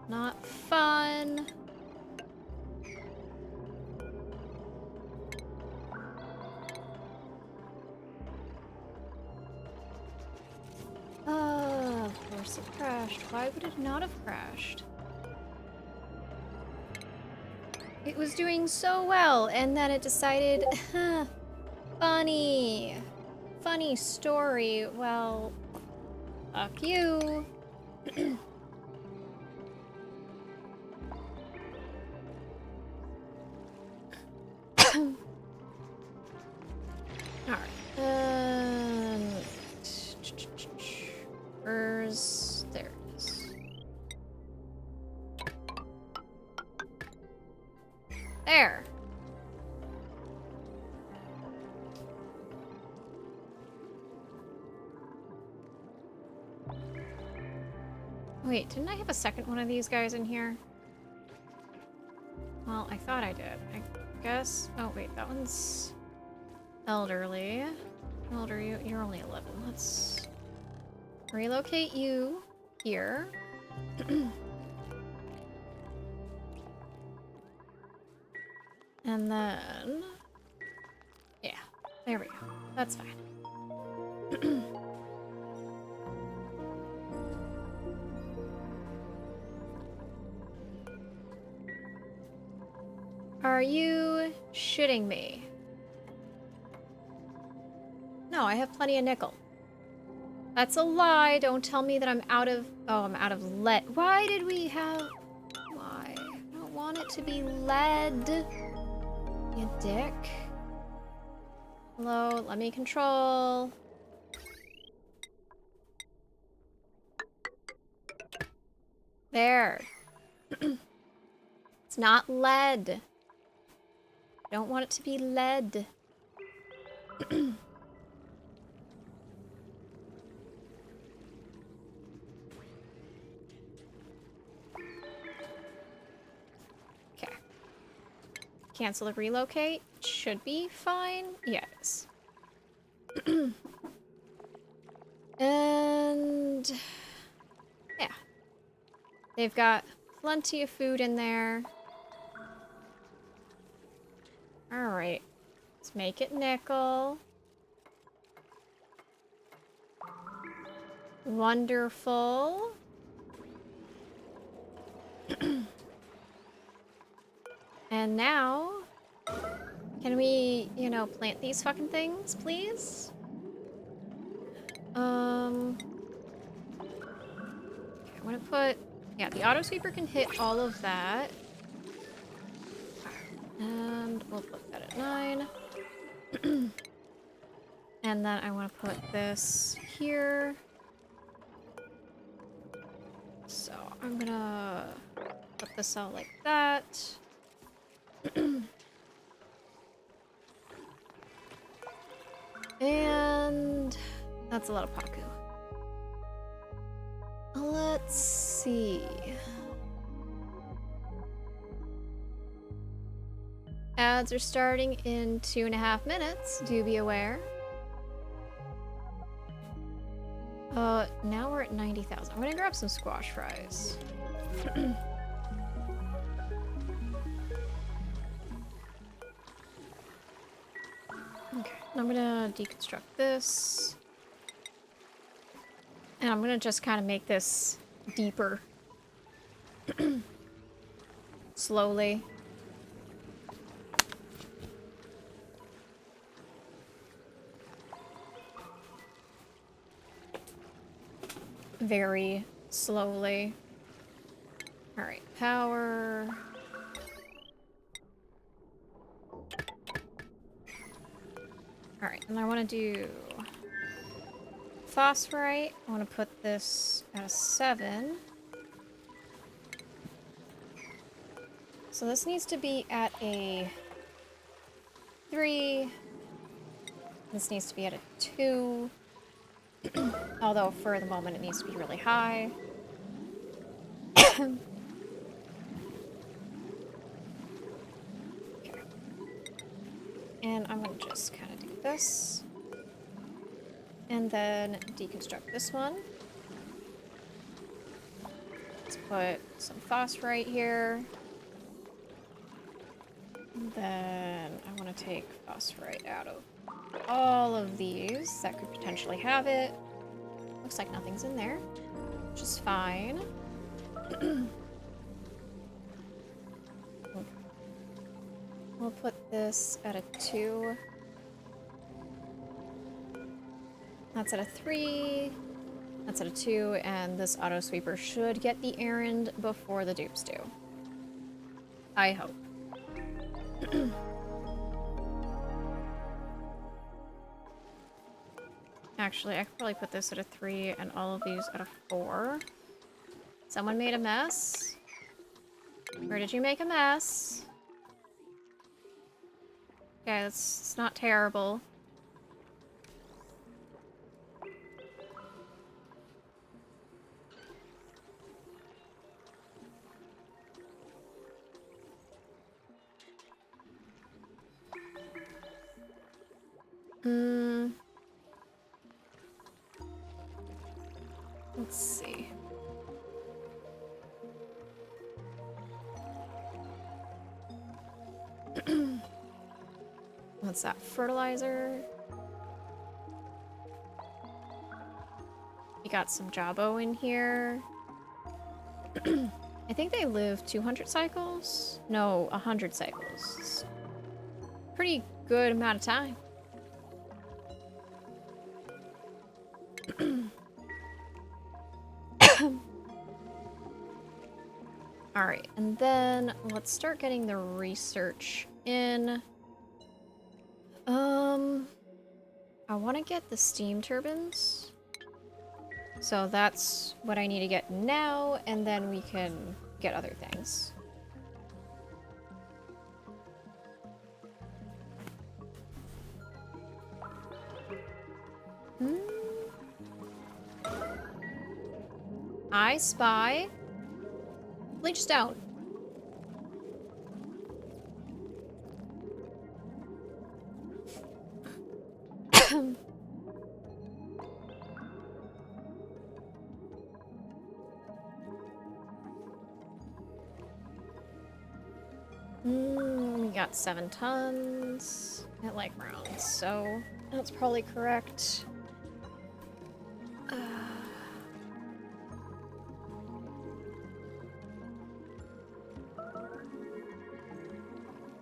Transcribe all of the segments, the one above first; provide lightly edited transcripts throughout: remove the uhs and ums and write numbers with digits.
Not fun. Oh, of course it crashed. Why would it not have crashed? It was doing so well, and then it decided, funny. Funny story. Well, fuck you. Alright. Where's... There it is. There. Wait, didn't I have a second one of these guys in here? Well, I thought I did. I guess... Oh, wait, that one's... elderly. How old are you? You're only 11. Let's relocate you here. And then... Yeah, there we go. That's fine. Are you shitting me? No, I have plenty of nickel. That's a lie. Don't tell me that I'm out of... Oh, I'm out of lead. Why did we have... Why? I don't want it to be lead. You dick. Hello, let me control. There. It's not lead. I don't want it to be lead. Okay. Cancel the relocate. Should be fine. Yes. And yeah. They've got plenty of food in there. Alright. Let's make it nickel. Wonderful. And now, can we, you know, plant these fucking things, please? Okay, I'm gonna put... Yeah, the auto sweeper can hit all of that. And we'll put that at 9. And then I want to put this here. So I'm gonna put this out like that. And that's a lot of Paku. Let's see. Ads are starting in 2.5 minutes, do be aware. Now we're at 90,000. I'm gonna grab some squash fries. Okay, I'm gonna deconstruct this. And I'm gonna just kind of make this deeper. Slowly. Very slowly. Alright, power. Alright, and I want to do phosphorite. I want to put this at a 7. So this needs to be at a 3. This needs to be at a 2. Although for the moment it needs to be really high. Okay. And I'm gonna just kind of do this. And then deconstruct this one. Let's put some phosphorite here. And then I want to take phosphorite out of all of these that could potentially have it. Looks like nothing's in there, which is fine. We'll put this at a 2. That's at a 3. That's at a 2, and this auto sweeper should get the errand before the dupes do. I hope. Actually, I could probably put this at a 3 and all of these at a 4. Someone made a mess. Where did you make a mess? Okay, it's not terrible. Let's see. What's that? Fertilizer. We got some Jabbo in here. I think they live 200 cycles? No, 100 cycles. Pretty good amount of time. Alright, and then let's start getting the research in. I want to get the steam turbines. So that's what I need to get now, and then we can get other things. I spy bleach stone. We got 7 tons. I like rounds, so that's probably correct.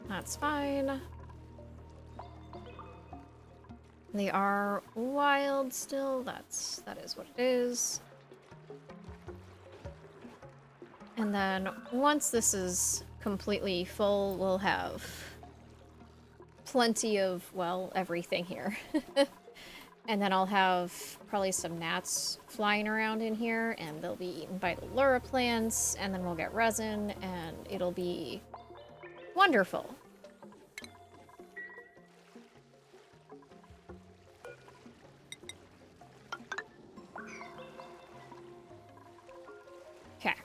That's fine. They are wild still. That is what it is. And then once this is completely full, we'll have plenty of, well, everything here. And then I'll have probably some gnats flying around in here, and they'll be eaten by the lura plants, and then we'll get resin, and it'll be wonderful. Okay.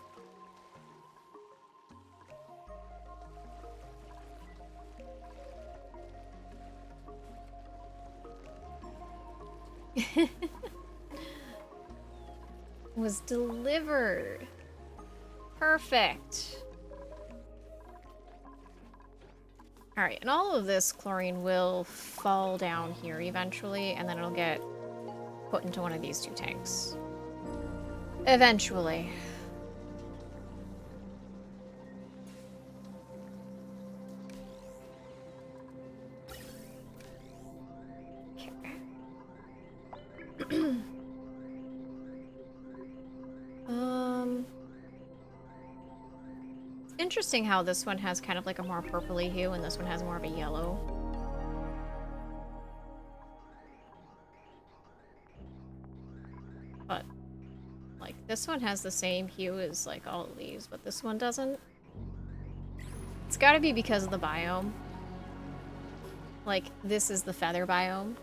Was delivered. Perfect. Alright, and all of this chlorine will fall down here eventually, and then it'll get put into one of these 2 tanks. Eventually. Interesting how this one has kind of like a more purpley hue and this one has more of a yellow. But, like, this one has the same hue as, like, all of these, but this one doesn't. It's gotta be because of the biome. Like, this is the feather biome.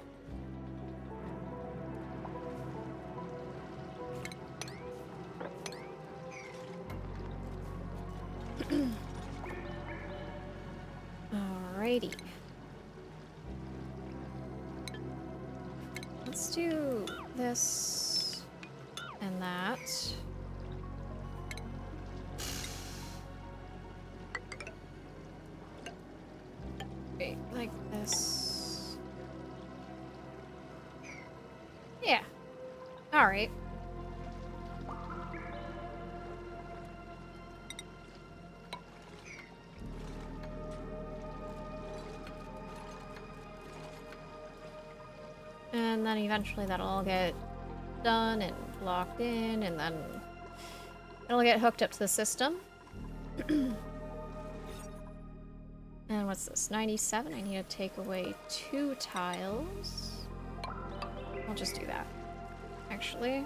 Alrighty. Let's do this and that. Alright. And then eventually that'll all get done and locked in, and then it'll get hooked up to the system. And what's this? 97? I need to take away 2 tiles. I'll just do that. Actually.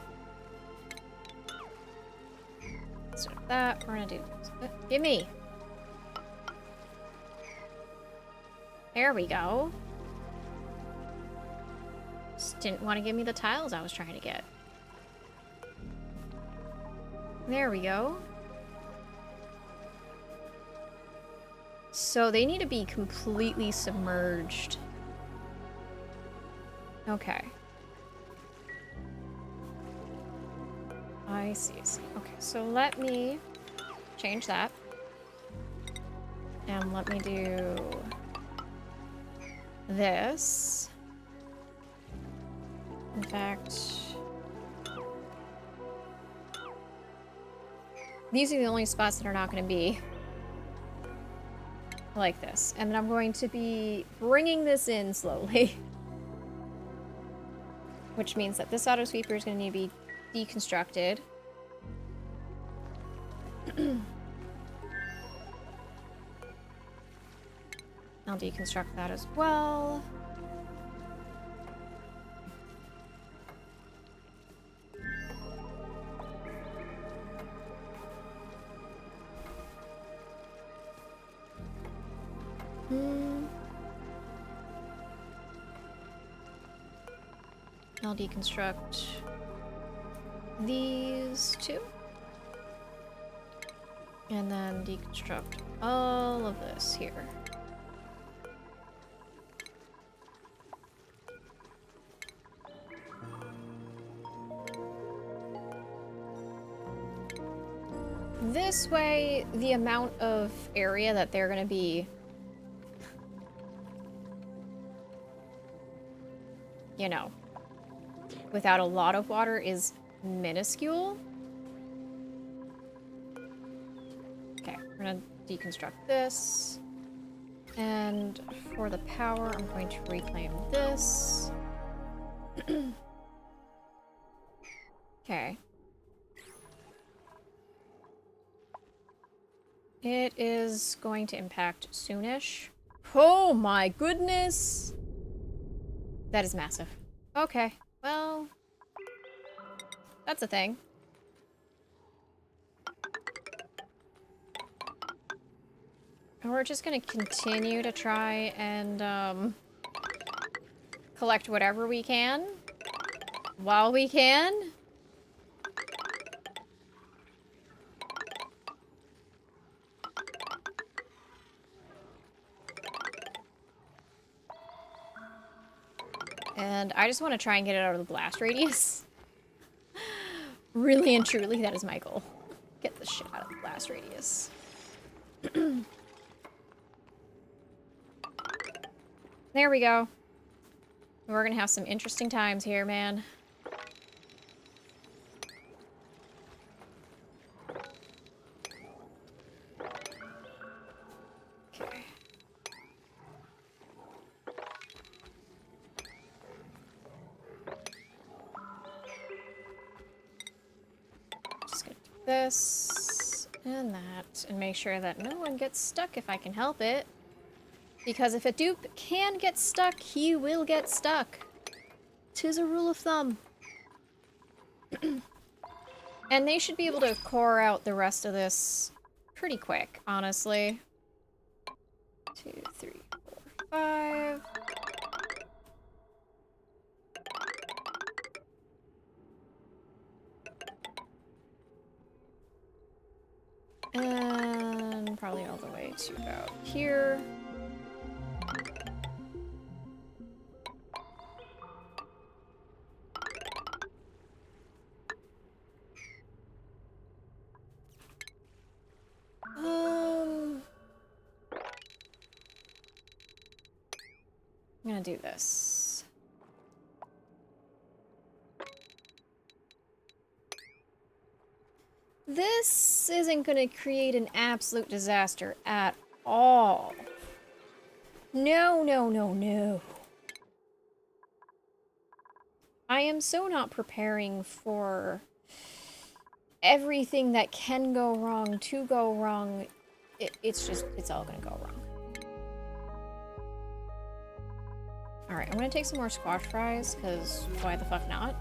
Instead of that, we're gonna do this. Gimme! There we go. Just didn't want to give me the tiles I was trying to get. There we go. So they need to be completely submerged. Okay. I see. Okay, so let me change that. And let me do this. In fact, these are the only spots that are not going to be like this. And then I'm going to be bringing this in slowly. Which means that this auto sweeper is going to need to be deconstructed. I'll deconstruct that as well. I'll deconstruct these 2. And then deconstruct all of this here. This way, the amount of area that they're going to be, you know, without a lot of water is minuscule. Okay, we're gonna deconstruct this. And for the power, I'm going to reclaim this. Okay. It is going to impact soonish. Oh my goodness! That is massive. Okay, well, that's a thing. And we're just gonna continue to try and collect whatever we can while we can. And I just want to try and get it out of the blast radius. Really and truly, that is my goal. Get this shit out of the blast radius. There we go. We're gonna have some interesting times here, man. Okay. Just gonna do this and that and make sure that no one gets stuck if I can help it. Because if a dupe can get stuck, he will get stuck. 'Tis a rule of thumb. And they should be able to core out the rest of this pretty quick, honestly. 2, 3, 4, 5. And probably all the way to about here. I'm gonna do this. This isn't gonna create an absolute disaster at all. No, no, no, no. I am so not preparing for everything that can go wrong to go wrong. It's all gonna go wrong. Alright, I'm gonna take some more squash fries, because why the fuck not?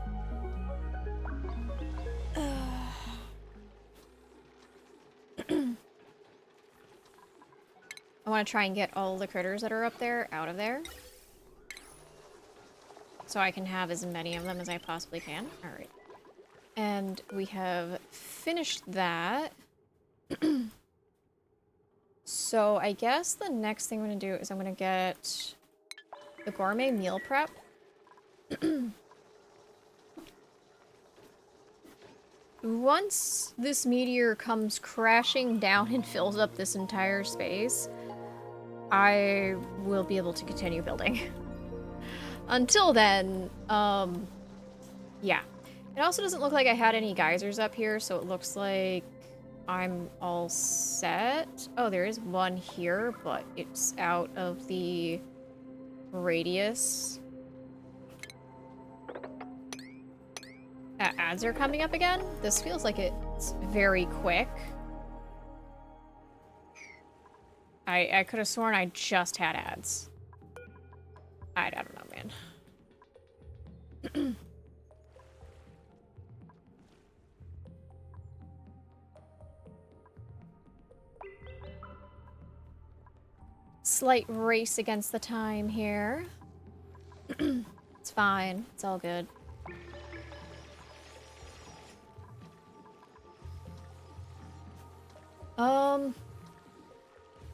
I want to try and get all the critters that are up there out of there. So I can have as many of them as I possibly can. Alright. And we have finished that. So I guess the next thing I'm going to do is I'm going to get the gourmet meal prep. Once this meteor comes crashing down and fills up this entire space, I will be able to continue building. Until then, yeah. It also doesn't look like I had any geysers up here, so it looks like I'm all set. Oh, there is one here, but it's out of the radius. Ads are coming up again? This feels like it's very quick. I could have sworn I just had ads. I don't know, man. Slight race against the time here. It's fine. It's all good.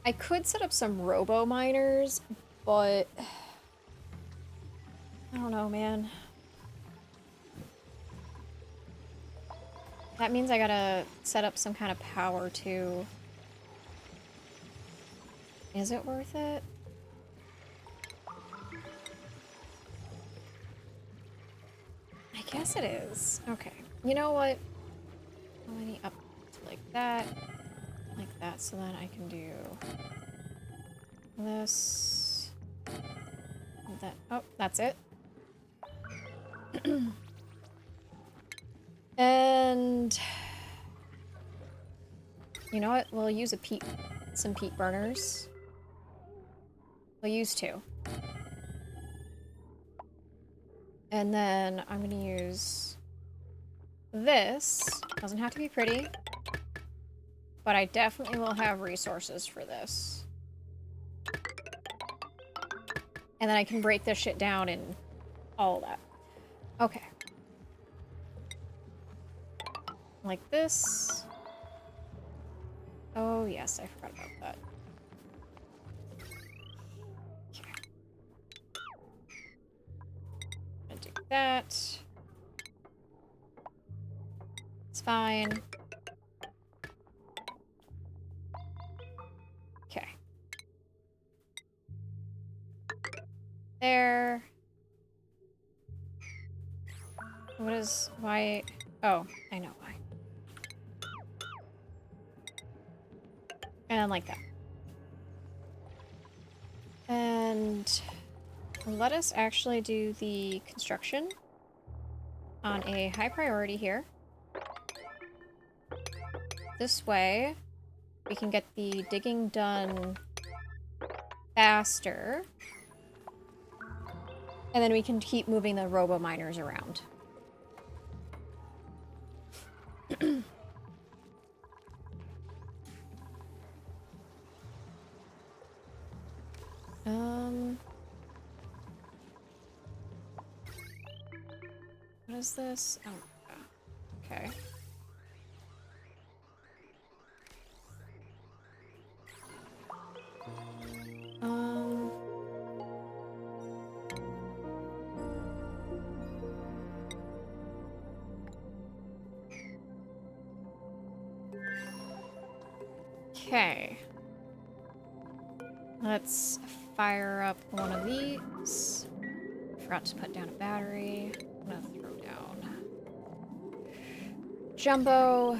I could set up some robo miners, but I don't know, man. That means I gotta set up some kind of power too. Is it worth it? I guess it is. Okay. You know what? Let me up to like that, so then I can do this, that. Oh, that's it. And you know what? We'll use some peat burners. We'll use 2. And then I'm gonna use this. Doesn't have to be pretty, but I definitely will have resources for this. And then I can break this shit down and all that. Okay. Like this. Oh yes, I forgot about that. Okay. Gonna do that. It's fine. Okay. There. What is... why... oh, I know why. And then like that. And let us actually do the construction on a high priority here. This way, we can get the digging done faster. And then we can keep moving the robo miners around. What is this? Oh, okay. Okay. Let's fire up one of these. Forgot to put down a battery. I'm gonna throw down Jumbo.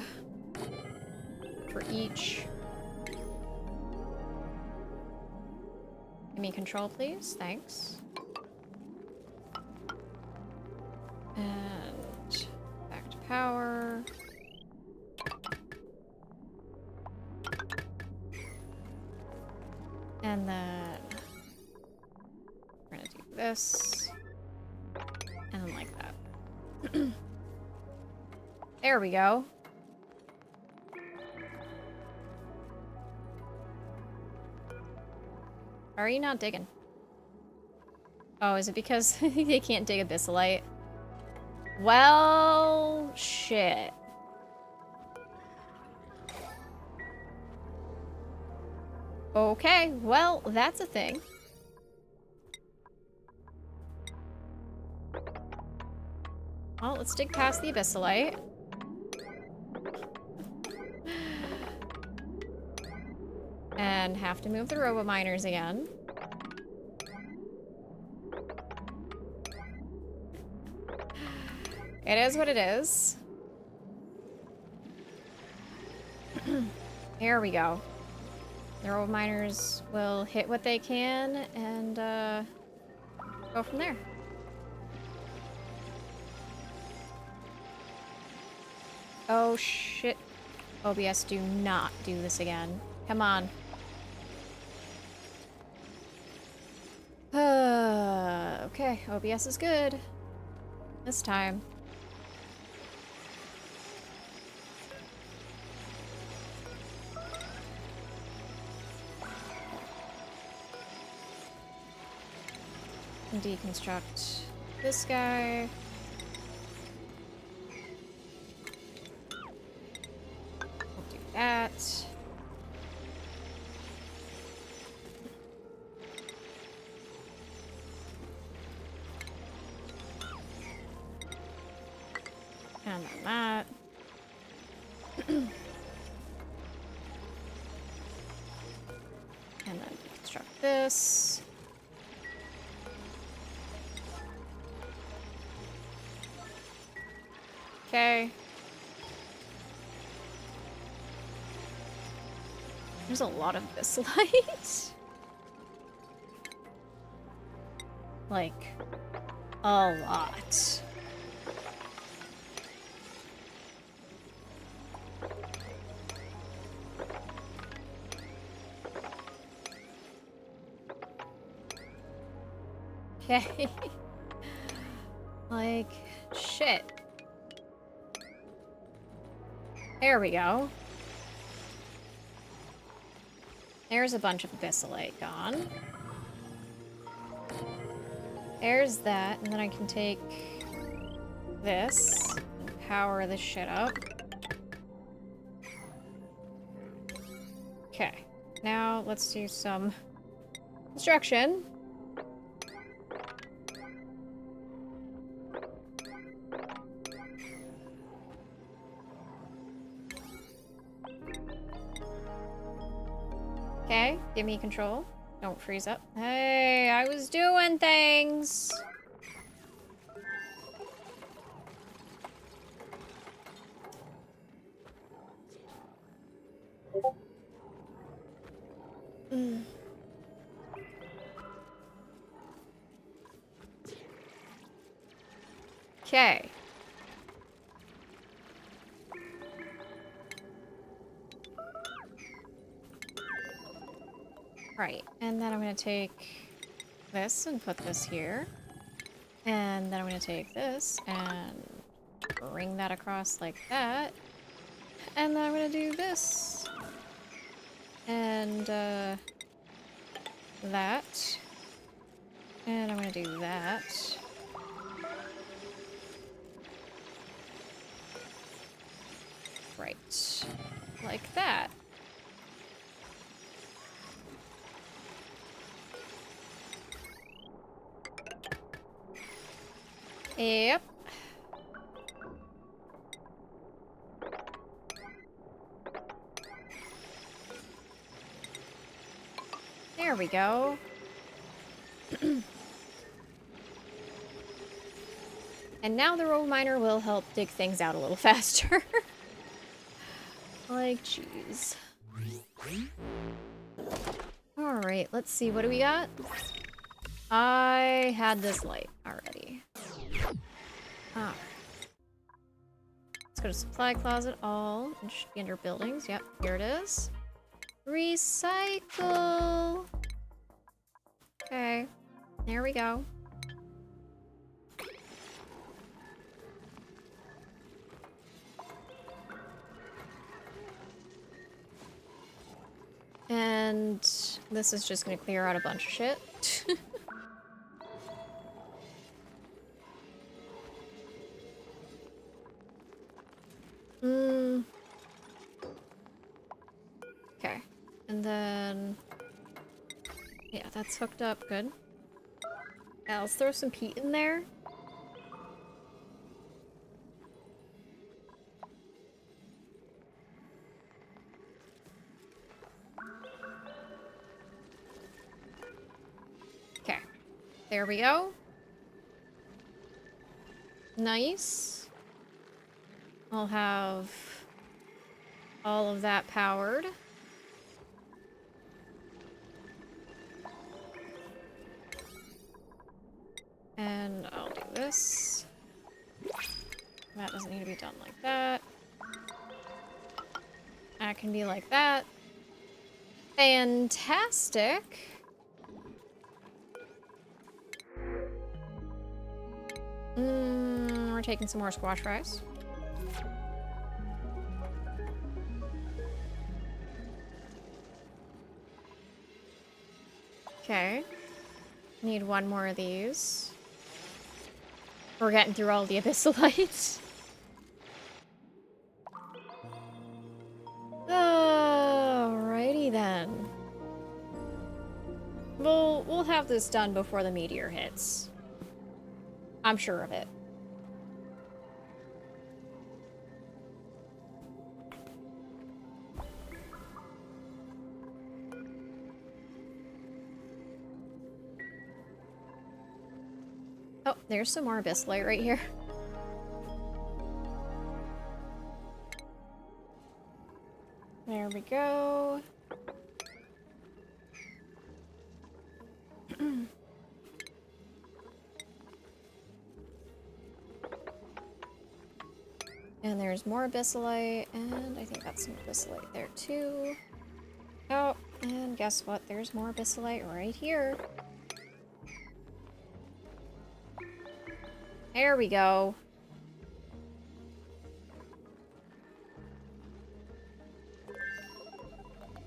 for each. Give me control, please. Thanks. And back to power. And then we're gonna do this. And then like that. There we go. Why are you not digging? Oh, is it because they can't dig abyssalite? Well, shit. Okay, well, that's a thing. Well, let's dig past the abyssalite. And have to move the robo-miners again. It is what it is. Here we go. The robo-miners will hit what they can and go from there. Oh shit. OBS, do not do this again. Come on. Okay, OBS is good. This time. Deconstruct this guy. We'll do that. And then that. And then deconstruct this. Okay. There's a lot of this light. Like, a lot. Okay. Like, shit. There we go. There's a bunch of abyssalite gone. There's that, and then I can take this and power this shit up. Okay. Now let's do some construction. Okay, give me control. Don't freeze up. Hey, I was doing things! Okay. Right, and then I'm gonna take this and put this here. And then I'm gonna take this and bring that across like that. And then I'm gonna do this. And, that. And I'm gonna do that. Right. Like that. Yep. There we go. And now the robo miner will help dig things out a little faster. Like cheese. Alright, let's see. What do we got? I had this light already. Ah. Let's go to supply closet, all. It should be under buildings. Yep, here it is. Recycle. Okay, there we go. And this is just gonna clear out a bunch of shit. Okay. And then... yeah, that's hooked up. Good. Yeah, let's throw some peat in there. Okay. There we go. Nice. I'll have all of that powered. And I'll do this. That doesn't need to be done like that. That can be like that. Fantastic. We're taking some more squash fries. Okay. Need one more of these. We're getting through all the abyssalites. Alrighty then. We'll have this done before the meteor hits. I'm sure of it. Oh, there's some more abyssalite right here. There we go. And there's more abyssalite, and I think that's some abyssalite there too. Oh, and guess what? There's more abyssalite right here. There we go.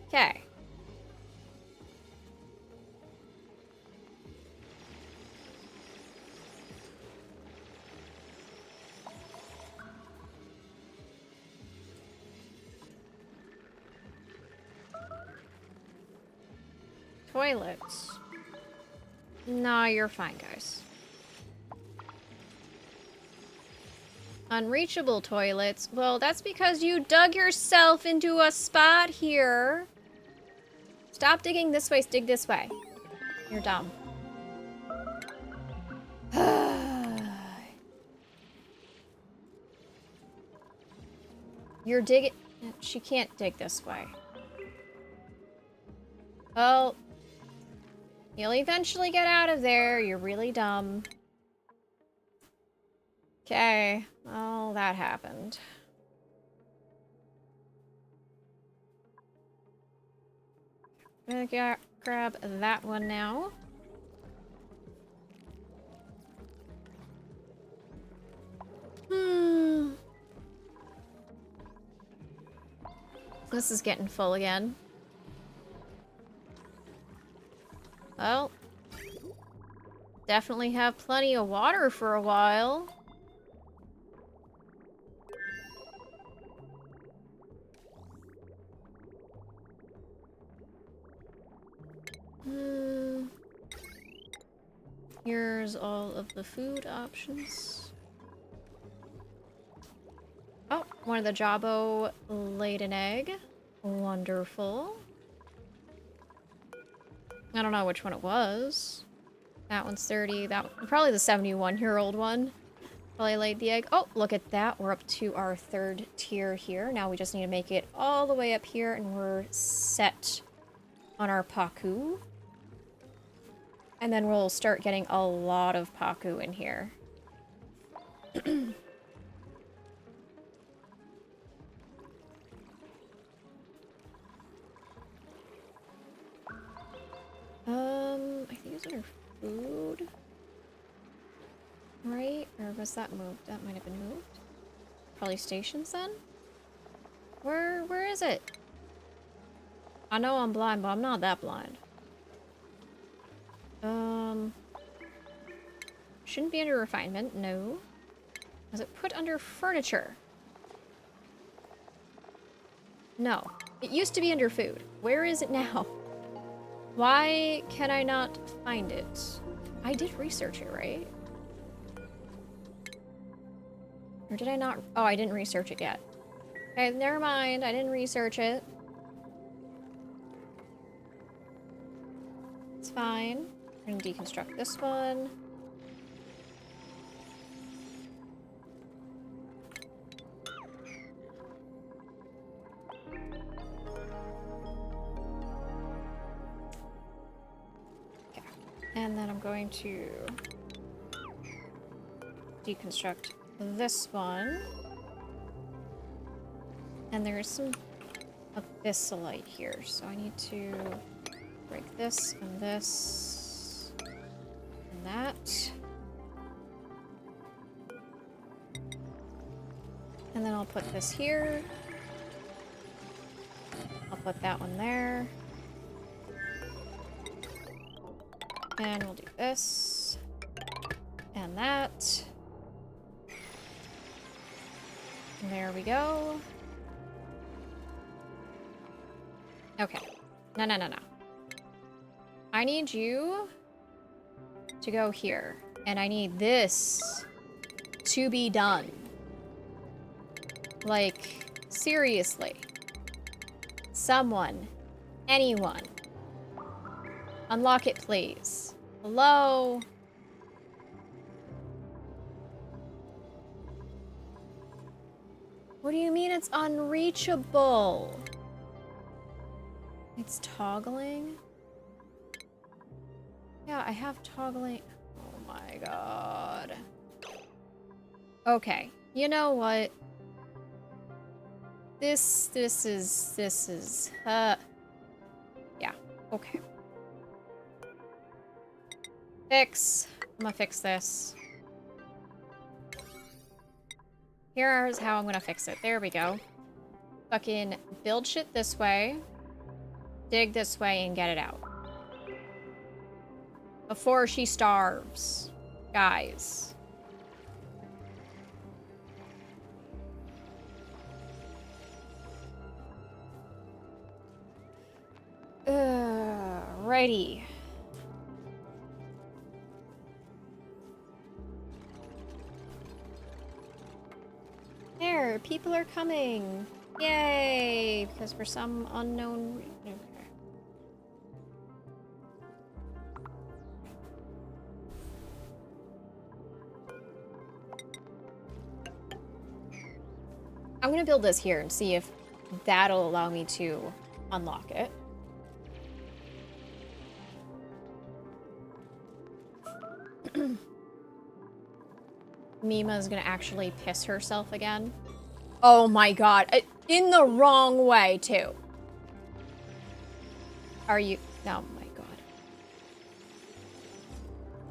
Okay. Toilets. Nah, you're fine, guys. Unreachable toilets. Well, that's because you dug yourself into a spot here. Stop digging this way, dig this way. You're dumb. You're digging... She can't dig this way. Well... You'll eventually get out of there. You're really dumb. Okay. Well, that happened. I'm gonna grab that one now. This is getting full again. Well, definitely have plenty of water for a while. Here's all of the food options. Oh, one of the Jabbo laid an egg. Wonderful. I don't know which one it was. That one's 30. That one, probably the 71-year-old one. Probably laid the egg. Oh, look at that. We're up to our 3rd tier here. Now we just need to make it all the way up here and we're set on our Paku. And then we'll start getting a lot of Paku in here. I think it's under food. Right? Or was that moved? That might have been moved. Probably stations then? Where is it? I know I'm blind, but I'm not that blind. Shouldn't be under refinement, no. Was it put under furniture? No. It used to be under food. Where is it now? Why can I not find it? I did research it, right? Or did I not? Oh, I didn't research it yet. Okay, never mind. I didn't research it. It's fine. We're gonna deconstruct this one. Okay. And then I'm going to deconstruct this one. And there's some abyssalite here, so I need to break this and this and that. And then I'll put this here. I'll put that one there. And we'll do this and that. And there we go. Okay. No. I need you to go here. And I need this to be done. Like, seriously. Someone. Anyone. Unlock it, please. Hello? What do you mean it's unreachable? It's toggling? Yeah, I have toggling. Oh my god. Okay, you know what? This is, yeah, okay. Fix. I'm gonna fix this. Here's how I'm gonna fix it. There we go. Fucking build shit this way. Dig this way and get it out. Before she starves. Guys. Righty. There, people are coming. Yay! Because for some unknown reason. Okay. I'm gonna build this here and see if that'll allow me to unlock it. Mima's gonna actually piss herself again. Oh my god. In the wrong way, too. Are you... Oh my god.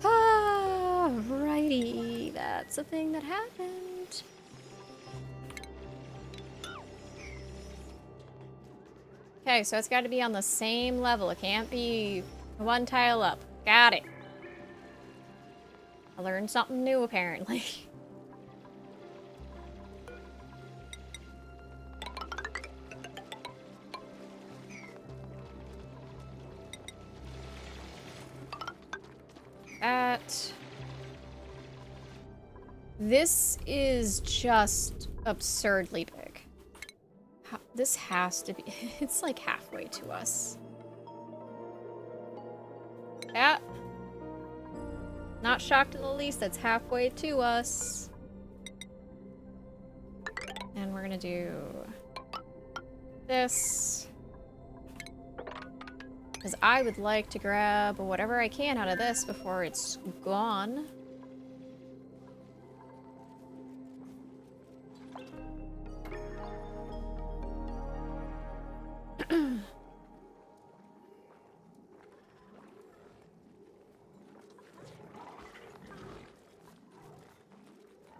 Ah, righty. That's a thing that happened. Okay, so it's got to be on the same level. It can't be one tile up. Got it. I learned something new, apparently. That. This is just absurdly big. This has to be... It's like halfway to us. That. Not shocked in the least, that's halfway to us. And we're gonna do this. Because I would like to grab whatever I can out of this before it's gone.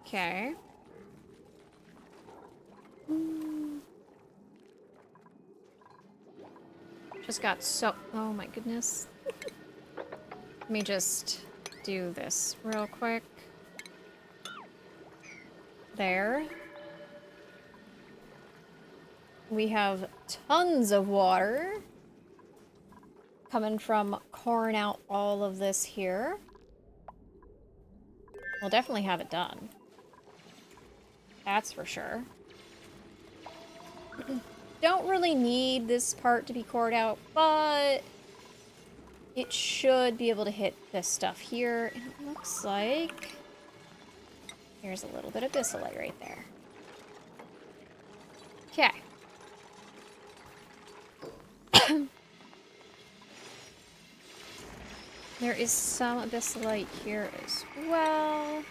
Okay. Just got so... Oh my goodness. Let me just do this real quick. There. We have tons of water coming from coring out all of this here. We'll definitely have it done. That's for sure. Don't really need this part to be cored out, but it should be able to hit this stuff here. And it looks like there's a little bit of bacillite right there. Okay. There is some bacillite here as well.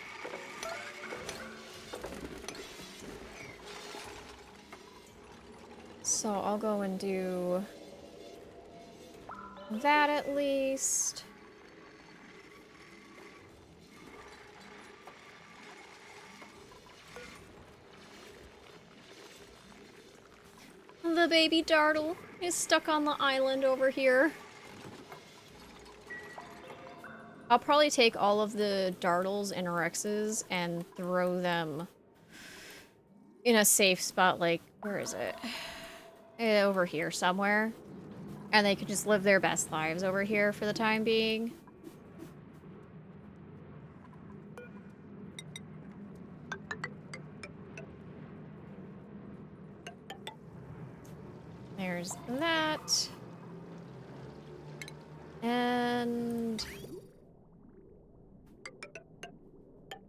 So I'll go and do that at least. The baby dartle is stuck on the island over here. I'll probably take all of the dartles and rexes and throw them in a safe spot, like, where is it? Over here somewhere. And they can just live their best lives over here for the time being. There's that. And...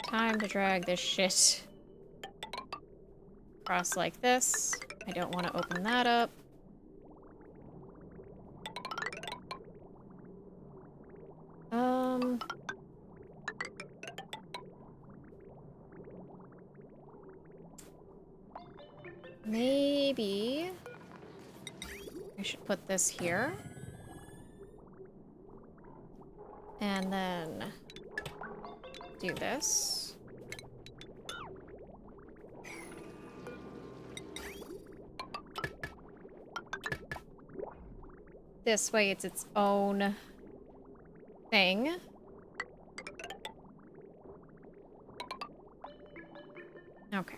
time to drag this shit across like this. I don't want to open that up. Maybe I should put this here. And then do this. This way it's its own thing. Okay.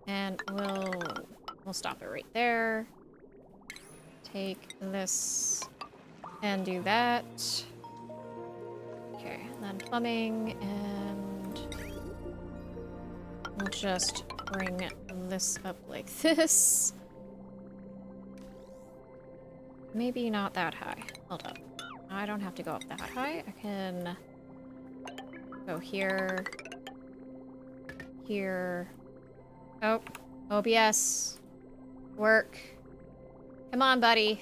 And we'll stop it right there. Take this and do that. Okay, and then plumbing, and we'll just bring this up like this. Maybe not that high. Hold up. I don't have to go up that high. I can go here. Here. Oh, OBS. Work. Come on, buddy.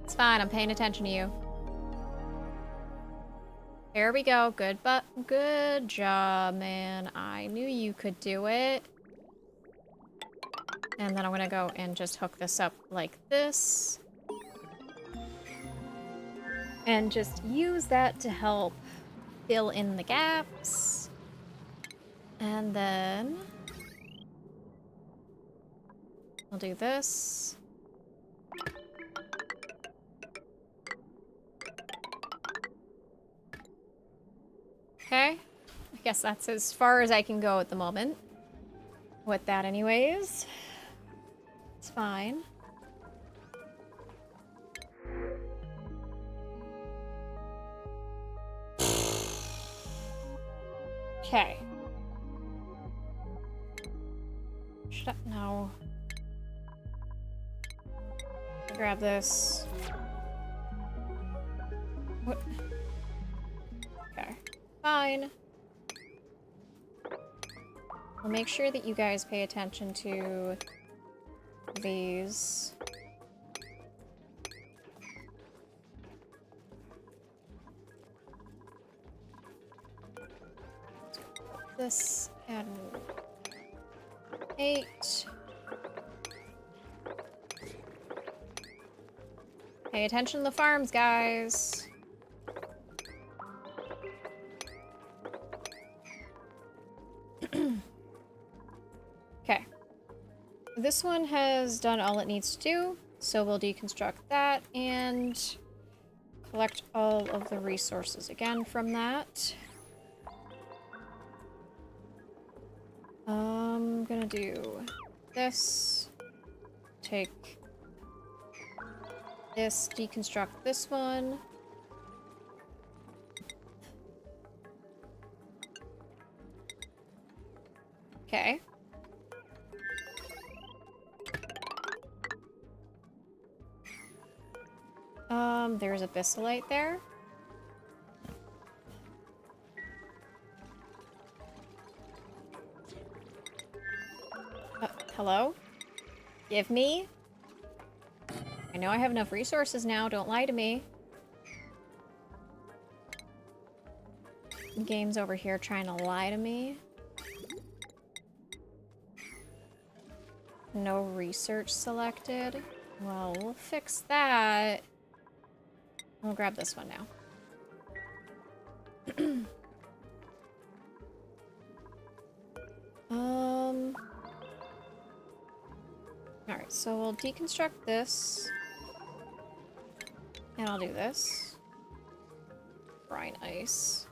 It's fine. I'm paying attention to you. There we go. Good job, man. I knew you could do it. And then I'm gonna go and just hook this up like this. And just use that to help fill in the gaps. And then I'll do this. Okay. I guess that's as far as I can go at the moment. With that anyways. It's fine. Okay. Should I? No. Grab this. What? Okay. Fine. I'll make sure that you guys pay attention to these. This and 8. Pay attention to the farms, guys. Okay. This one has done all it needs to do, so we'll deconstruct that and collect all of the resources again from that. I'm gonna do this, take this, deconstruct this one. Okay. There's a Bissolite there. Hello? Give me? I know I have enough resources now, don't lie to me. The game's over here trying to lie to me. No research selected. Well, we'll fix that. We'll grab this one now. Alright, so we'll deconstruct this. And I'll do this. Brine ice.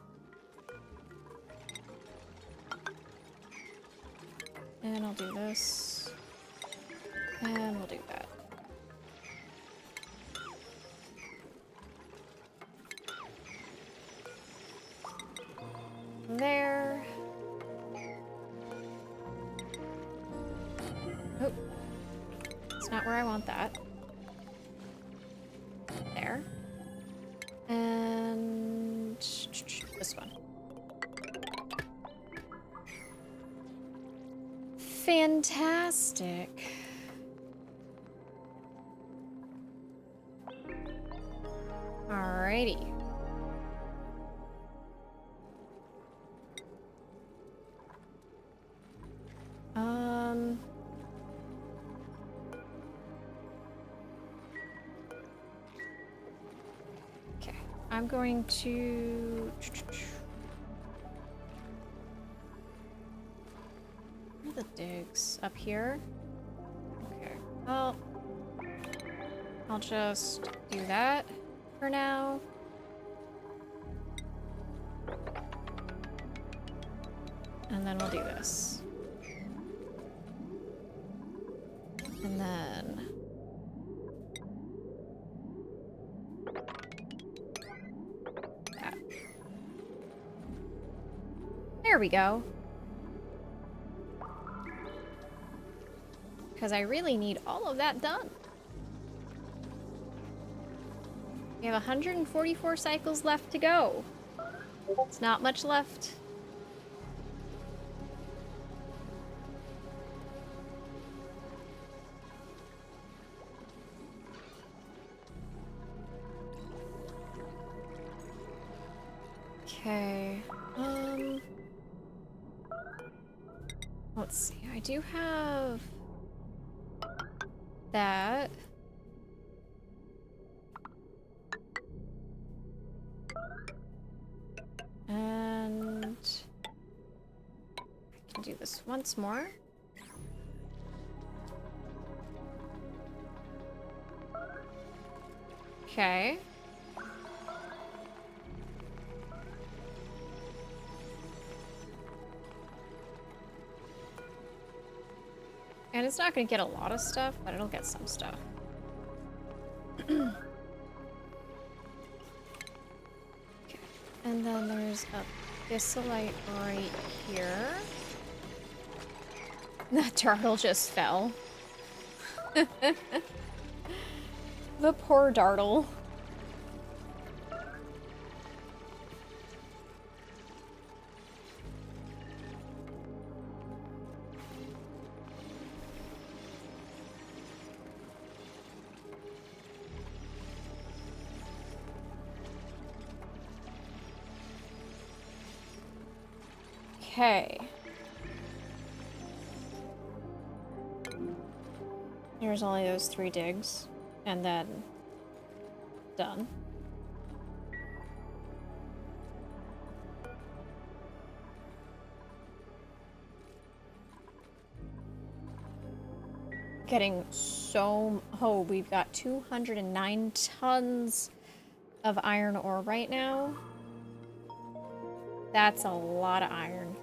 And I'll do this. And we'll do that. There. Oh. It's not where I want that. There. And this one. Fantastic. Alrighty. Okay, I'm going to... Where are the digs? Up here? Okay, well... I'll just do that for now. And then we'll do this. And then... that. There we go. Because I really need all of that done. We have 144 cycles left to go. It's not much left. Okay, let's see, I do have that. And I can do this once more. Okay. And it's not going to get a lot of stuff, but it'll get some stuff. Okay. And then there's a Bissolite right here. That turtle just fell. The poor dartle. Okay. Here's only those 3 digs. And then... done. Getting so... oh, we've got 209 tons of iron ore right now. That's a lot of iron.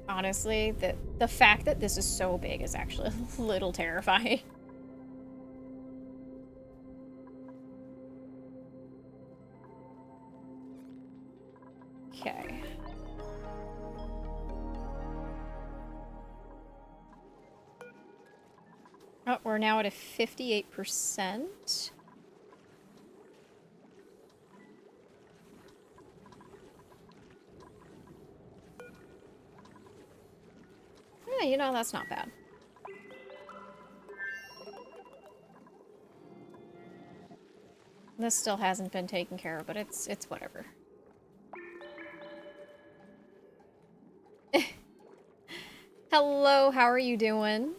Honestly, the fact that this is so big is actually a little terrifying. Okay. Oh, we're now at a 58%. Yeah, you know, that's not bad. This still hasn't been taken care of, but it's whatever. Hello, how are you doing?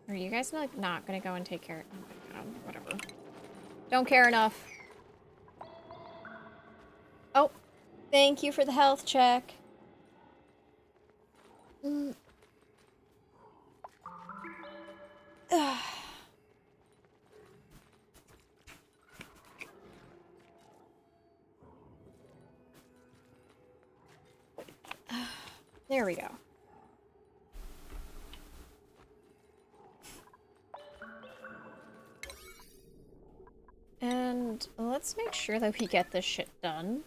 Are you guys like not gonna go and take care of... oh my god, whatever. Don't care enough. Oh, thank you for the health check. There we go. And let's make sure that we get this shit done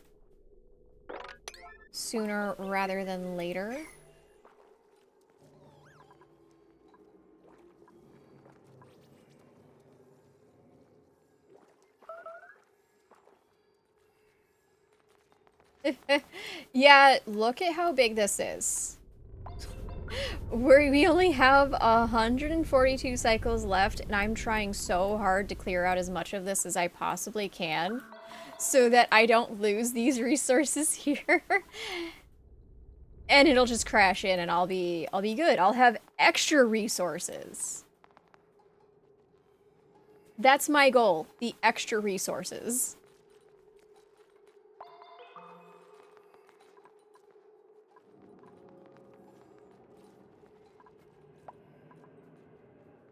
sooner rather than later. Yeah, look at how big this is. We only have 142 cycles left, and I'm trying so hard to clear out as much of this as I possibly can so that I don't lose these resources here. And it'll just crash in and I'll be good. I'll have extra resources. That's my goal, the extra resources.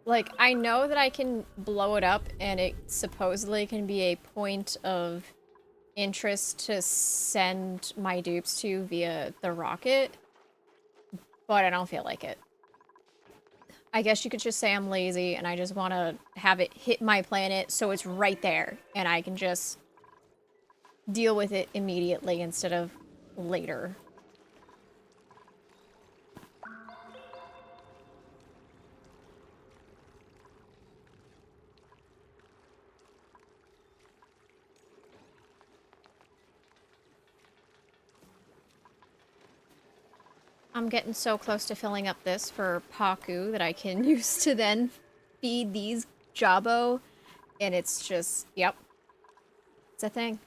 Like, I know that I can blow it up and it supposedly can be a point of interest to send my dupes to via the rocket, but I don't feel like it. I guess you could just say I'm lazy and I just want to have it hit my planet so it's right there and I can just deal with it immediately instead of later. I'm getting so close to filling up this for Paku that I can use to then feed these Jabo, and it's just, yep. It's a thing.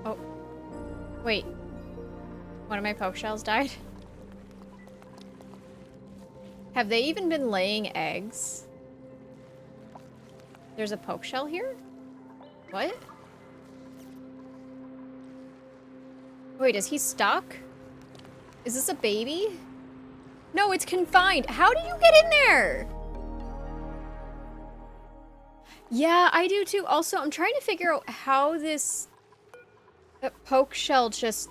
Oh. Wait. One of my poke shells died? Have they even been laying eggs? There's a poke shell here? What? Wait, is he stuck? Is this a baby? No, it's confined. How do you get in there? Yeah, I do too. Also, I'm trying to figure out how this poke shell just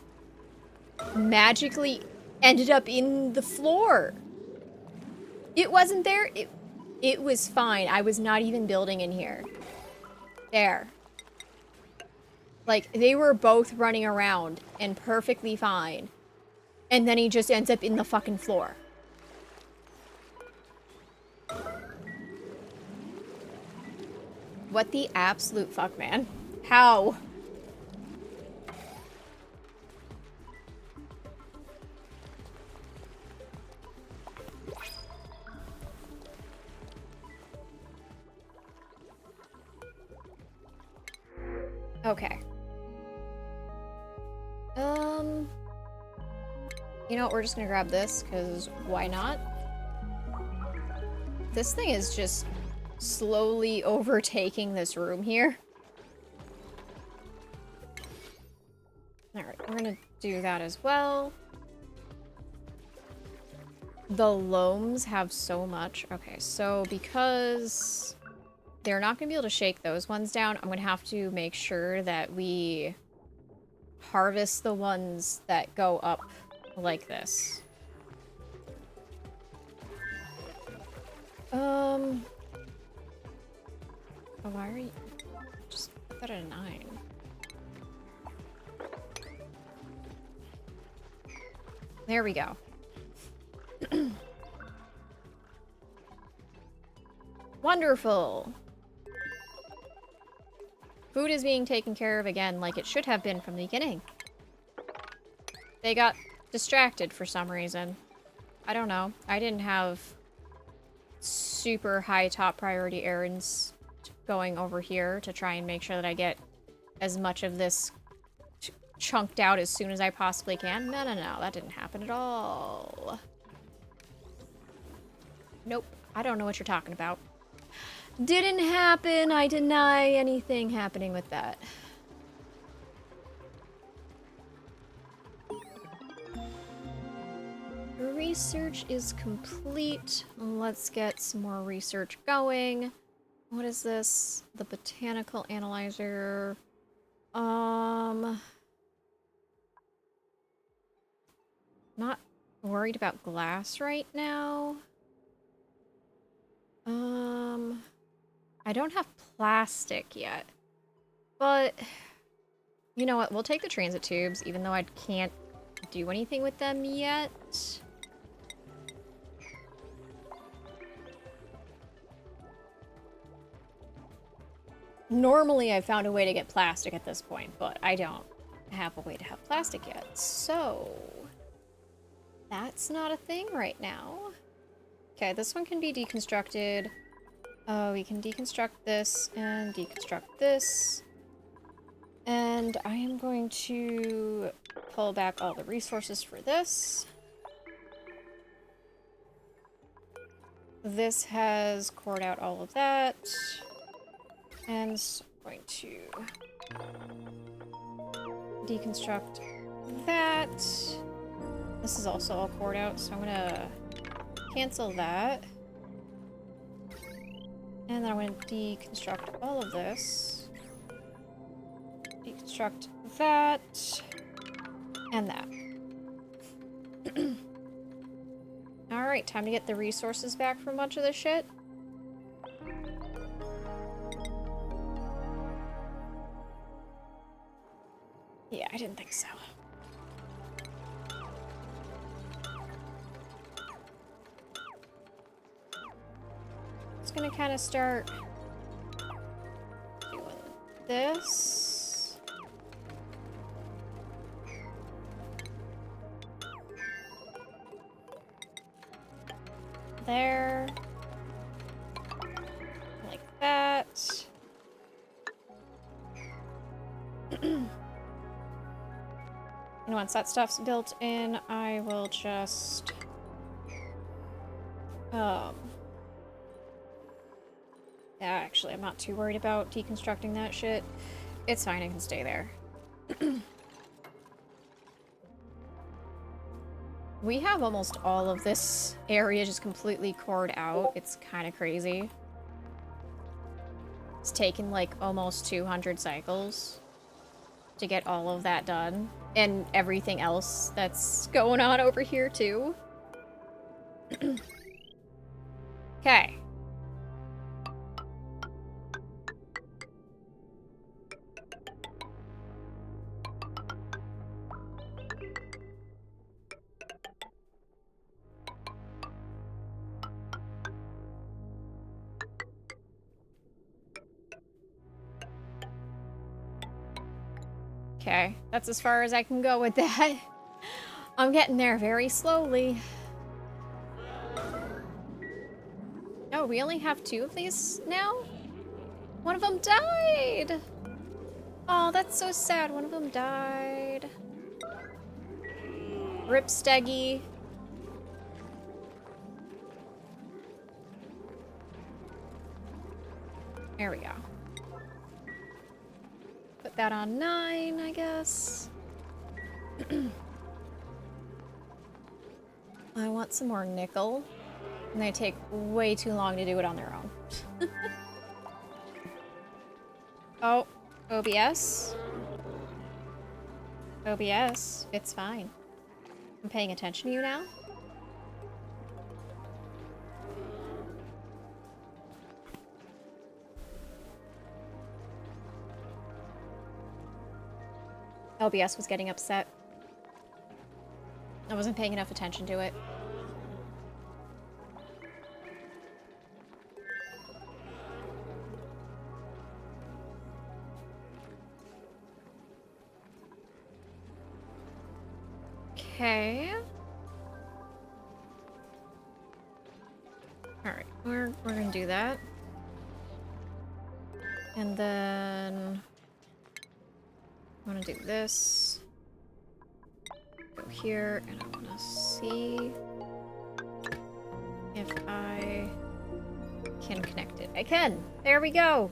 magically ended up in the floor. It wasn't there. It was fine. I was not even building in here. There. Like, they were both running around and perfectly fine. And then he just ends up in the fucking floor. What the absolute fuck, man? How? Okay. You know what, we're just gonna grab this, because why not? This thing is just slowly overtaking this room here. Alright, we're gonna do that as well. The loams have so much. Okay, so because they're not gonna be able to shake those ones down, I'm gonna have to make sure that we harvest the ones that go up like this. Oh, why are you... Just put that at a 9. There we go. Wonderful! Food is being taken care of again like it should have been from the beginning. They got distracted for some reason. I don't know. I didn't have super high top priority errands going over here to try and make sure that I get as much of this chunked out as soon as I possibly can. No, no, no. That didn't happen at all. Nope. I don't know what you're talking about. Didn't happen. I deny anything happening with that. Research is complete. Let's get some more research going. What is this? The botanical analyzer. Not worried about glass right now. I don't have plastic yet. But, you know what? We'll take the transit tubes, even though I can't do anything with them yet. Normally, I've found a way to get plastic at this point, but I don't have a way to have plastic yet. So, that's not a thing right now. Okay, this one can be deconstructed. We can deconstruct this and deconstruct this. And I am going to pull back all the resources for this. This has cored out all of that. And so I'm going to deconstruct that. This is also all cored out, so I'm gonna cancel that. And then I'm going to deconstruct all of this. Deconstruct that. And that. Alright, time to get the resources back from a bunch of this shit. Yeah, I didn't think so. Just gonna kind of start doing this. There. Like that. And once that stuff's built in, I will just... Yeah, actually, I'm not too worried about deconstructing that shit. It's fine, I can stay there. We have almost all of this area just completely cored out. It's kind of crazy. It's taken like almost 200 cycles to get all of that done. And everything else that's going on over here too. Okay. Okay, that's as far as I can go with that. I'm getting there very slowly. Oh, we only have 2 of these now? One of them died! Oh, that's so sad. One of them died. Rip Steggy. There we go. Put that on 9, I guess. I want some more nickel. And they take way too long to do it on their own. Oh, OBS? OBS, it's fine. I'm paying attention to you now. OBS was getting upset. I wasn't paying enough attention to it. Okay. Alright, we're gonna do that. And then I wanna do this. Go here, and I wanna see if I can connect it. I can! There we go!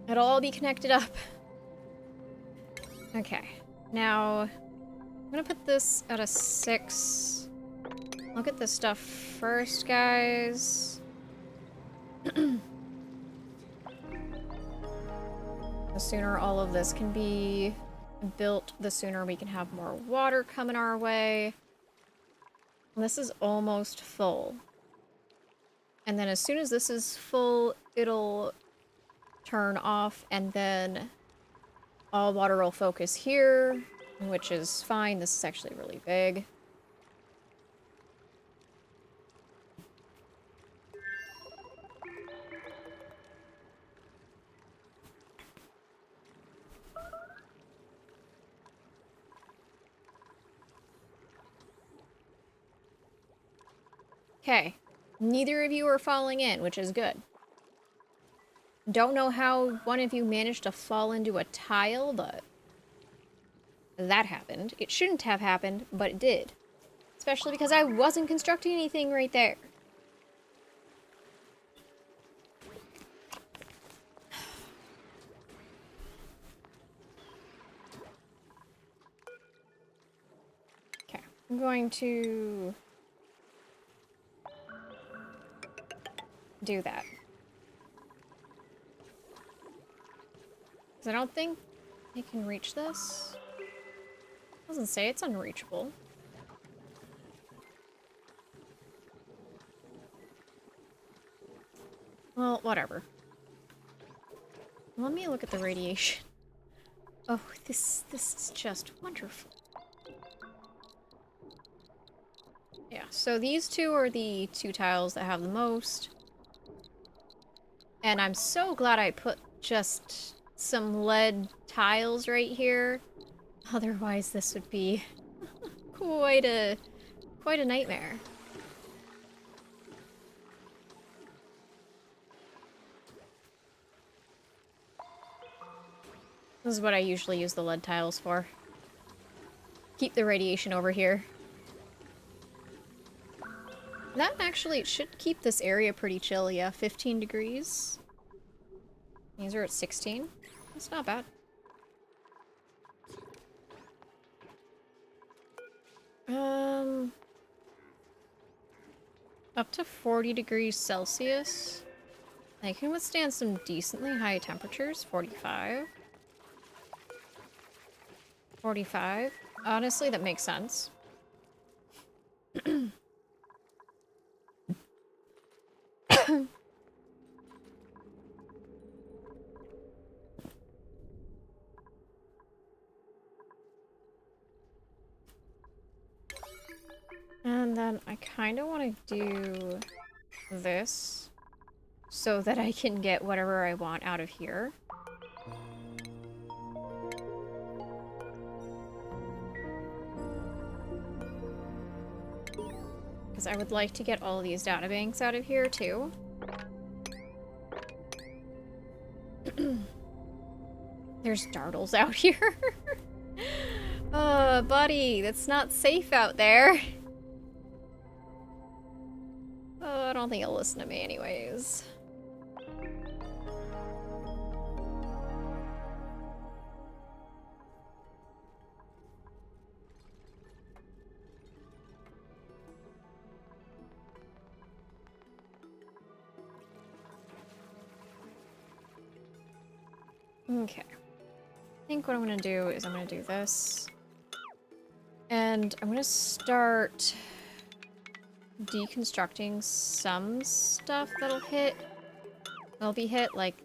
It'll all be connected up. Okay. Now, I'm gonna put this at a 6. Look at this stuff first, guys. The sooner all of this can be built, the sooner we can have more water coming our way. And this is almost full. And then as soon as this is full, it'll turn off, and then all water will focus here, which is fine. This is actually really big. Okay. Neither of you are falling in, which is good. Don't know how one of you managed to fall into a tile, but that happened. It shouldn't have happened, but it did. Especially because I wasn't constructing anything right there. Okay, I'm going to do that. I don't think I can reach this. It doesn't say it's unreachable. Well, whatever. Let me look at the radiation. Oh, this is just wonderful. Yeah, so these two are the 2 tiles that have the most. And I'm so glad I put just some lead tiles right here. Otherwise, this would be quite a nightmare. This is what I usually use the lead tiles for. Keep the radiation over here. That actually should keep this area pretty chill, yeah. 15 degrees. These are at 16. That's not bad. Up to 40 degrees Celsius. I can withstand some decently high temperatures. 45. 45. Honestly, that makes sense. And then I kind of want to do this so that I can get whatever I want out of here. Because I would like to get all these databanks out of here too. There's dartles out here. Oh, buddy, that's not safe out there. Oh, I don't think he'll listen to me anyways. Okay. I think what I'm gonna do is I'm gonna do this. And I'm gonna start deconstructing some stuff that'll be hit, like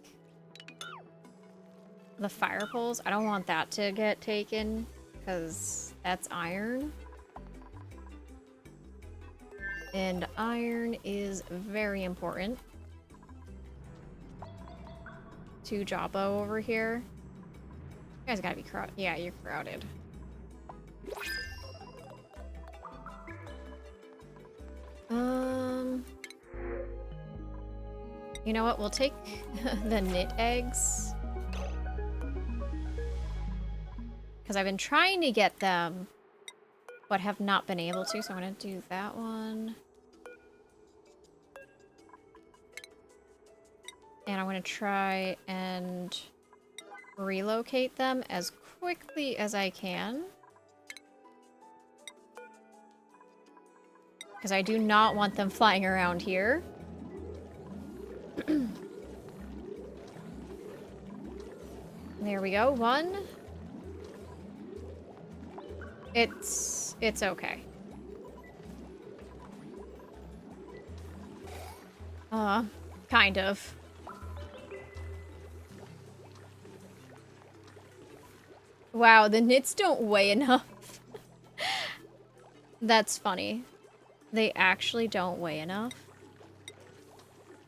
the fire poles. I don't want that to get taken, because that's iron. And iron is very important to Jabbo over here. You guys gotta be crowded. Yeah, you're crowded. You know what? We'll take the knit eggs. Because I've been trying to get them, but have not been able to, so I'm gonna do that one. And I'm gonna try and relocate them as quickly as I can. Because I do not want them flying around here. There we go, one. It's okay. Kind of. Wow, the knits don't weigh enough. That's funny. They actually don't weigh enough.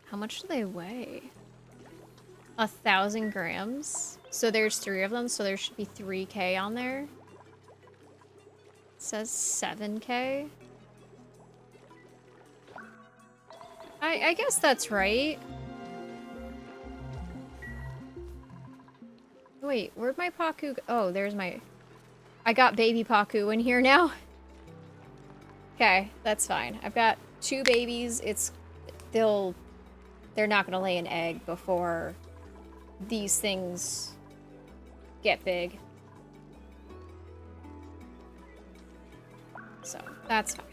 How much do they weigh? 1,000 grams. So there's 3 of them, so there should be 3K on there. It says 7K. I guess that's right. Wait, where'd my Paku go? Oh, there's my... I got baby Paku in here now. Okay, that's fine. I've got 2 babies. They're not gonna lay an egg before these things get big. So, that's fine.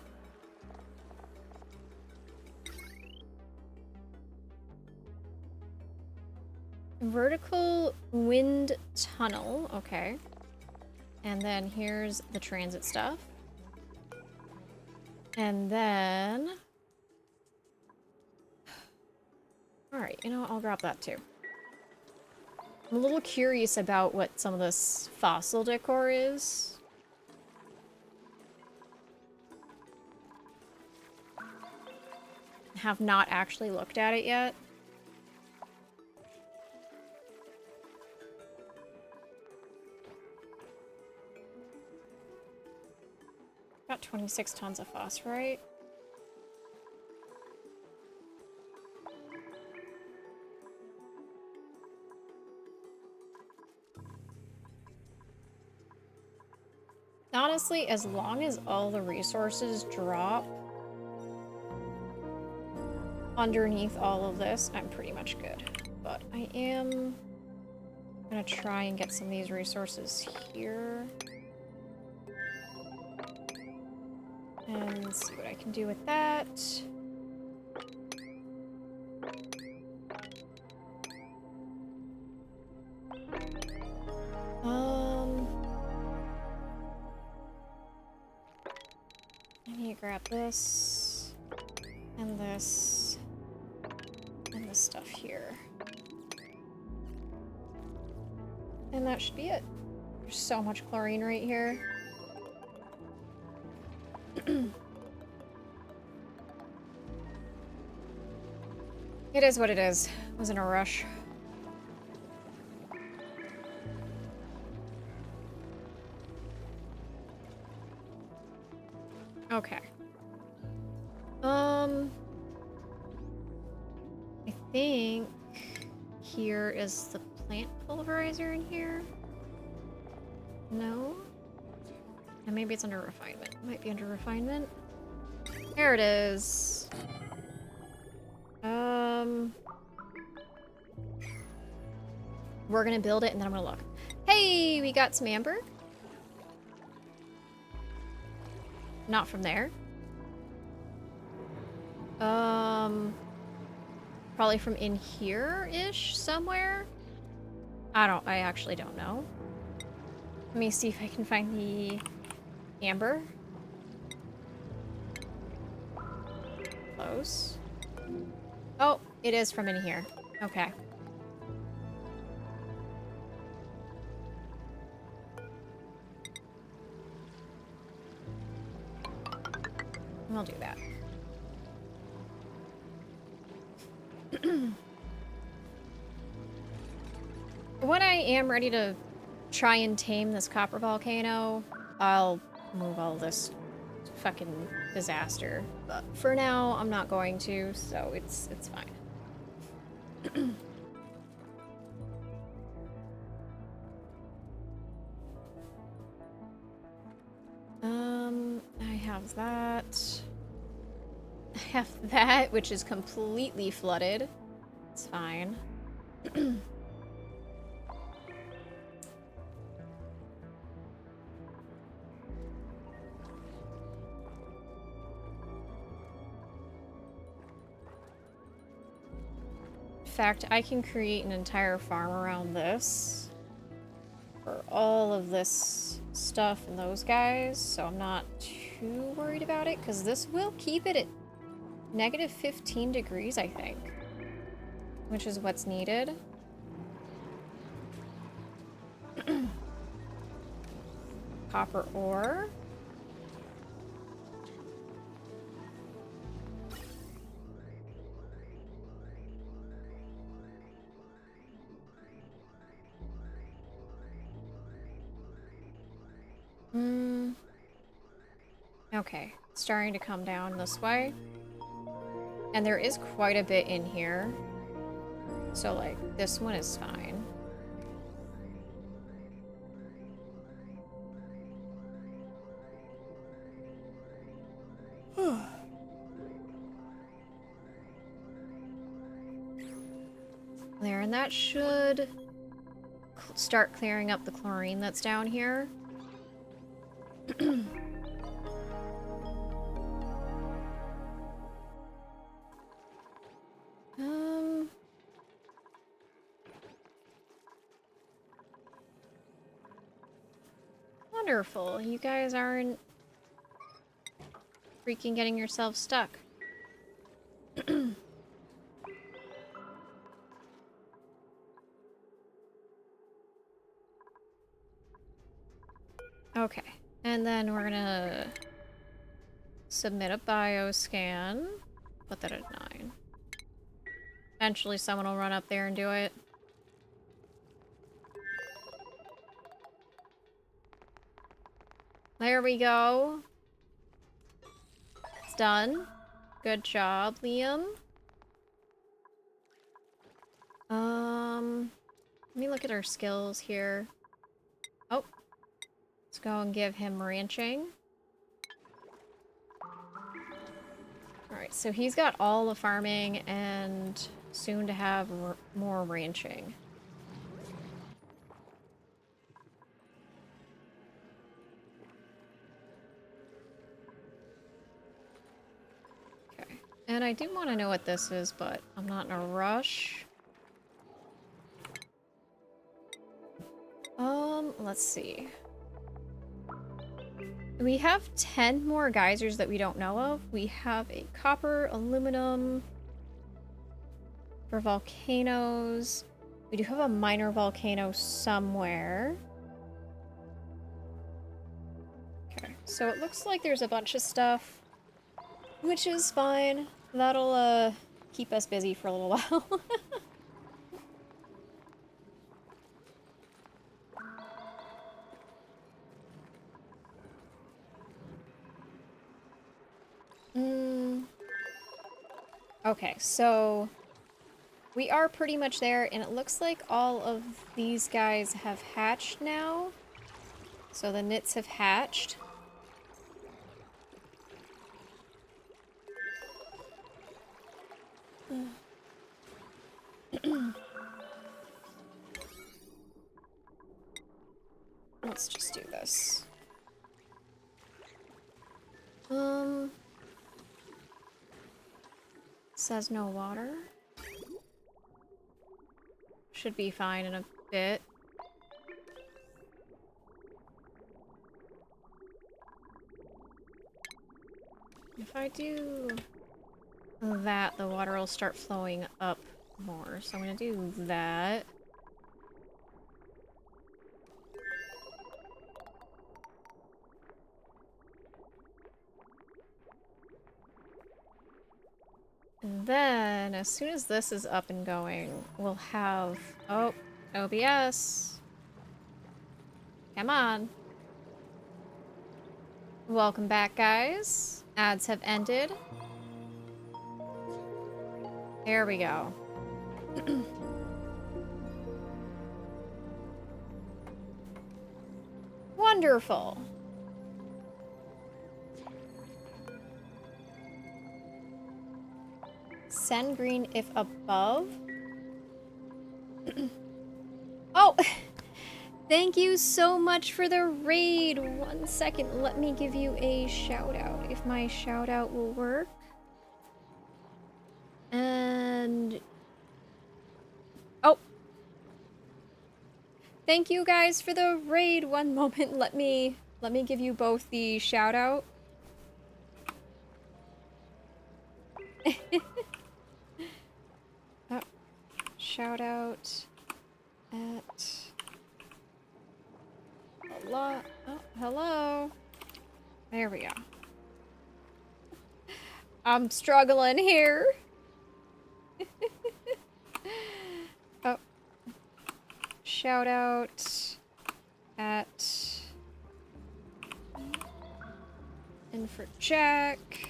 Vertical wind tunnel, okay. And then here's the transit stuff. And then... Alright, you know what? I'll grab that too. I'm a little curious about what some of this fossil decor is. Have not actually looked at it yet. Got 26 tons of phosphorite. Honestly, as long as all the resources drop underneath all of this, I'm pretty much good. But I am gonna try and get some of these resources here. And see what I can do with that. I need to grab this, and this stuff here. And that should be it. There's so much chlorine right here. It is what it is. I was in a rush. Okay. I think here. Is the plant pulverizer in here? No? And maybe it's under refinement. It might be under refinement. There it is. We're gonna build it and then I'm gonna look. Hey, we got some amber. Not from there. Probably from in here-ish somewhere. I actually don't know. Let me see if I can find the amber. Close. Oh, it is from in here. Okay. We'll do that. When I am ready to try and tame this copper volcano, I'll move all this fucking disaster. But for now, I'm not going to, so it's fine. I have that. I have that, which is completely flooded. It's fine. In fact, I can create an entire farm around this for all of this stuff and those guys, so I'm not too worried about it, because this will keep it at negative 15 degrees, I think, which is what's needed. Copper ore. Okay, starting to come down this way. And there is quite a bit in here. So, like, this one is fine. There, and that should start clearing up the chlorine that's down here. Wonderful. You guys aren't freaking getting yourselves stuck. Okay, and then we're gonna submit a bioscan. Put that at 9. Eventually someone will run up there and do it. There we go. It's done. Good job, Liam. Let me look at our skills here. Oh. Let's go and give him ranching. Alright, so he's got all the farming and soon to have more ranching. Okay, and I do want to know what this is, but I'm not in a rush. Let's see. We have 10 more geysers that we don't know of. We have a copper, aluminum for volcanoes. We do have a minor volcano somewhere. Okay, so it looks like there's a bunch of stuff, which is fine. That'll keep us busy for a little while. Okay, so We are pretty much there, and it looks like all of these guys have hatched now. So the knits have hatched. Let's just do this. Says no water. Should be fine in a bit. If I do that, the water will start flowing up more. So I'm gonna do that. And then, as soon as this is up and going, we'll have... Oh, OBS. Come on. Welcome back, guys. Ads have ended. There we go. Wonderful. Send green if above. Oh! Thank you so much for the raid. 1 second, let me give you a shout out, if my shout out will work. And... Oh! Thank you guys for the raid. 1 moment, let me give you both the shout out. Oh, shout out at hello. Oh, hello. There we go. I'm struggling here. Oh, shout out at and for Jack.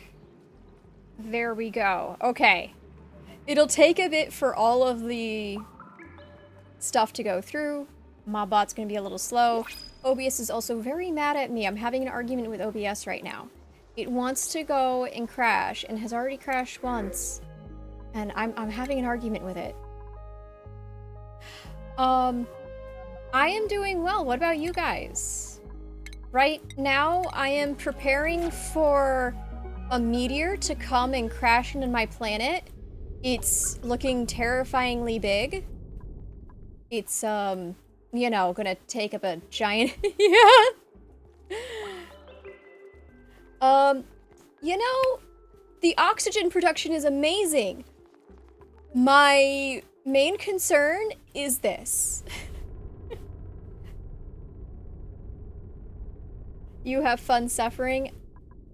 There we go. Okay. It'll take a bit for all of the stuff to go through. My bot's gonna be a little slow. OBS is also very mad at me. I'm having an argument with OBS right now. It wants to go and crash and has already crashed once. And I'm having an argument with it. I am doing well. What about you guys? Right now, I am preparing for a meteor to come and crash into my planet. It's looking terrifyingly big. It's, you know, gonna take up a giant... Yeah! You know, the oxygen production is amazing. My main concern is this. You have fun suffering?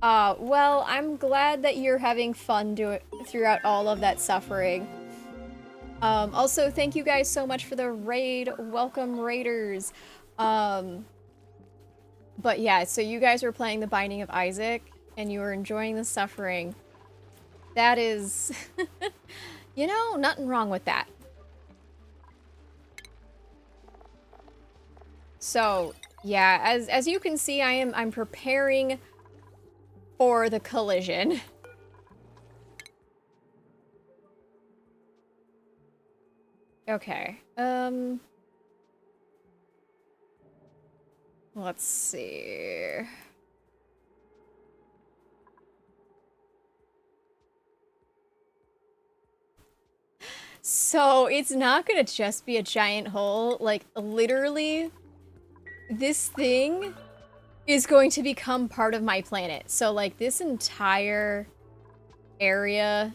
Well, I'm glad that you're having fun throughout all of that suffering. Also, thank you guys so much for the raid. Welcome, raiders. But yeah, so you guys were playing The Binding of Isaac, and you were enjoying the suffering. That is... you know, nothing wrong with that. So, yeah, as you can see, I'm preparing for the collision. Okay. Let's see. So, it's not gonna just be a giant hole. Like, literally, this thing is going to become part of my planet. So, like, this entire area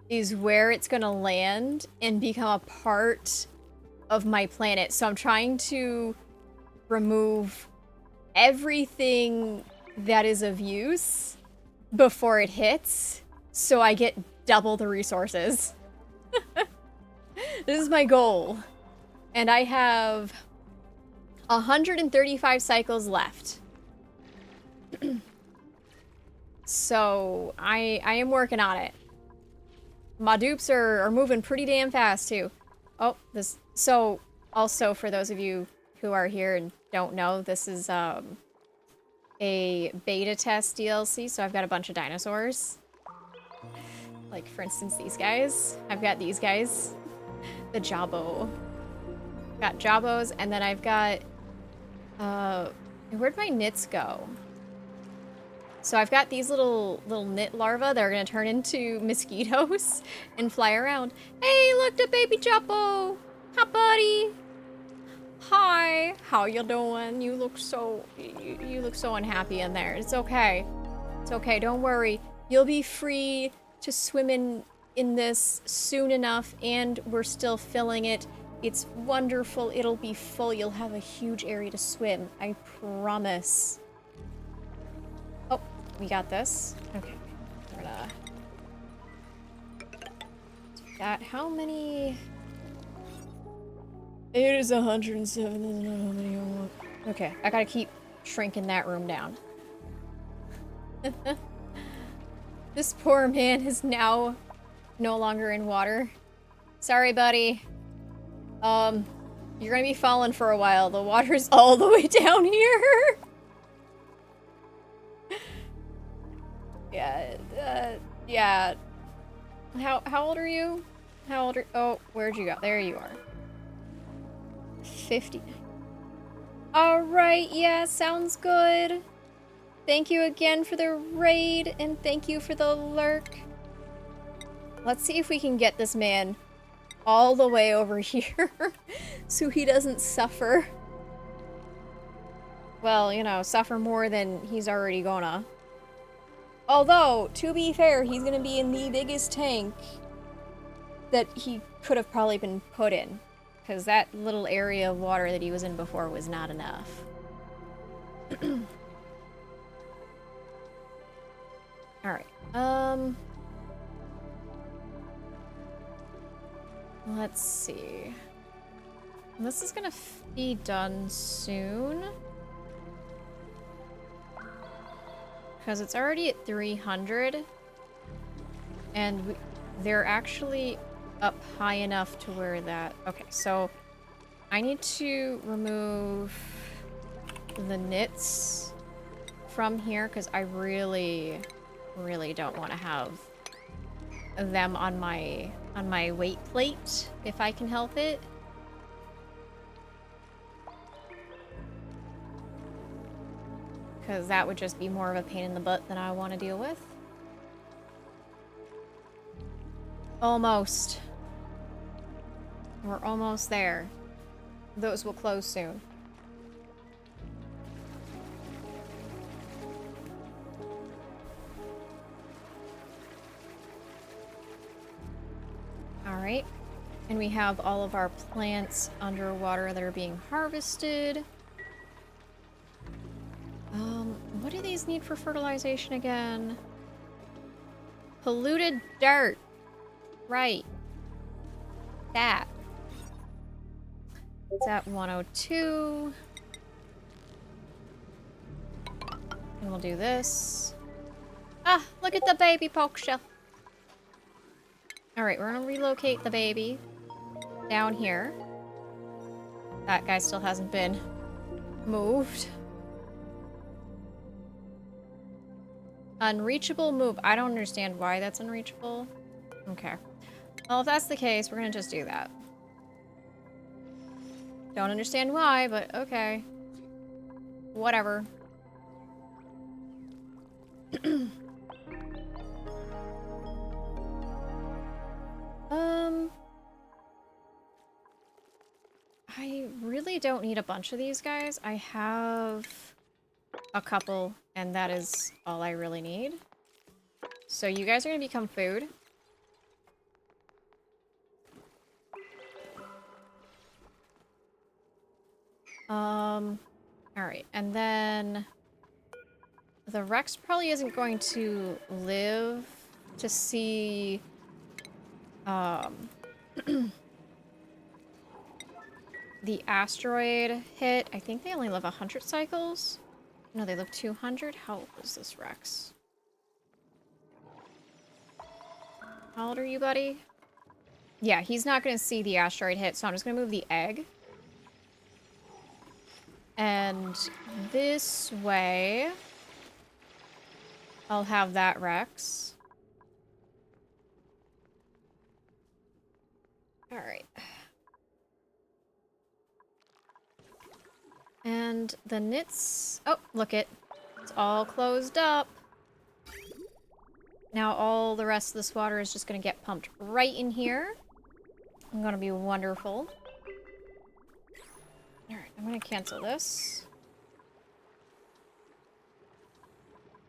is where it's gonna land and become a part of my planet. So I'm trying to remove everything that is of use before it hits, so I get double the resources. This is my goal. And I have 135 cycles left. So I am working on it. My dupes are moving pretty damn fast, too. Oh, this... So, also, for those of you who are here and don't know, this is, a beta test DLC, so I've got a bunch of dinosaurs. Like, for instance, these guys. I've got these guys. The Jabbo. Got Jabbos, and then I've got, where'd my knits go? So I've got these little knit larvae that are gonna turn into mosquitoes and fly around. Hey, look, the baby Jabbo! Hi, buddy! Hi! How you doing? You look so... You look so unhappy in there. It's okay. It's okay, don't worry. You'll be free to swim in this soon enough, and we're still filling it. It's wonderful. It'll be full. You'll have a huge area to swim. I promise. Oh, we got this. Okay. We're gonna... Got how many... It is 107. Doesn't know how many I want. Okay, I gotta keep shrinking that room down. This poor man is now no longer in water. Sorry, buddy. You're gonna be falling for a while. The water's all the way down here. Yeah. How old are you? How old are... Oh, where'd you go? There you are. 50. Alright, yeah, sounds good. Thank you again for the raid, and thank you for the lurk. Let's see if we can get this man all the way over here so he doesn't suffer. Well, you know, suffer more than he's already gonna. Although, to be fair, he's gonna be in the biggest tank that he could have probably been put in. Because that little area of water that he was in before was not enough. Alright, let's see. This is gonna be done soon. Because it's already at 300. And they're actually up high enough to where that... Okay, so I need to remove the knits from here because I really don't want to have them on my weight plate if I can help it. Because that would just be more of a pain in the butt than I want to deal with. Almost. We're almost there. Those will close soon. Alright. And we have all of our plants underwater that are being harvested. What do these need for fertilization again? Polluted dirt. Right. That. It's at 102. And we'll do this. Ah, look at the baby poke shell. Alright, we're gonna relocate the baby down here. That guy still hasn't been moved. Unreachable move. I don't understand why that's unreachable. Okay. Well, if that's the case, we're gonna just do that. Don't understand why, but okay. Whatever. I really don't need a bunch of these guys. I have a couple, and that is all I really need. So you guys are gonna become food. Alright, and then the Rex probably isn't going to live to see, the asteroid hit. I think they only live 100 cycles. No, they live 200. How old is this Rex? How old are you, buddy? Yeah, he's not going to see the asteroid hit, so I'm just going to move the egg. And this way, I'll have that Rex. Alright. And the knits... Oh, look it. It's all closed up. Now all the rest of this water is just going to get pumped right in here. I'm going to be wonderful. Alright, I'm going to cancel this.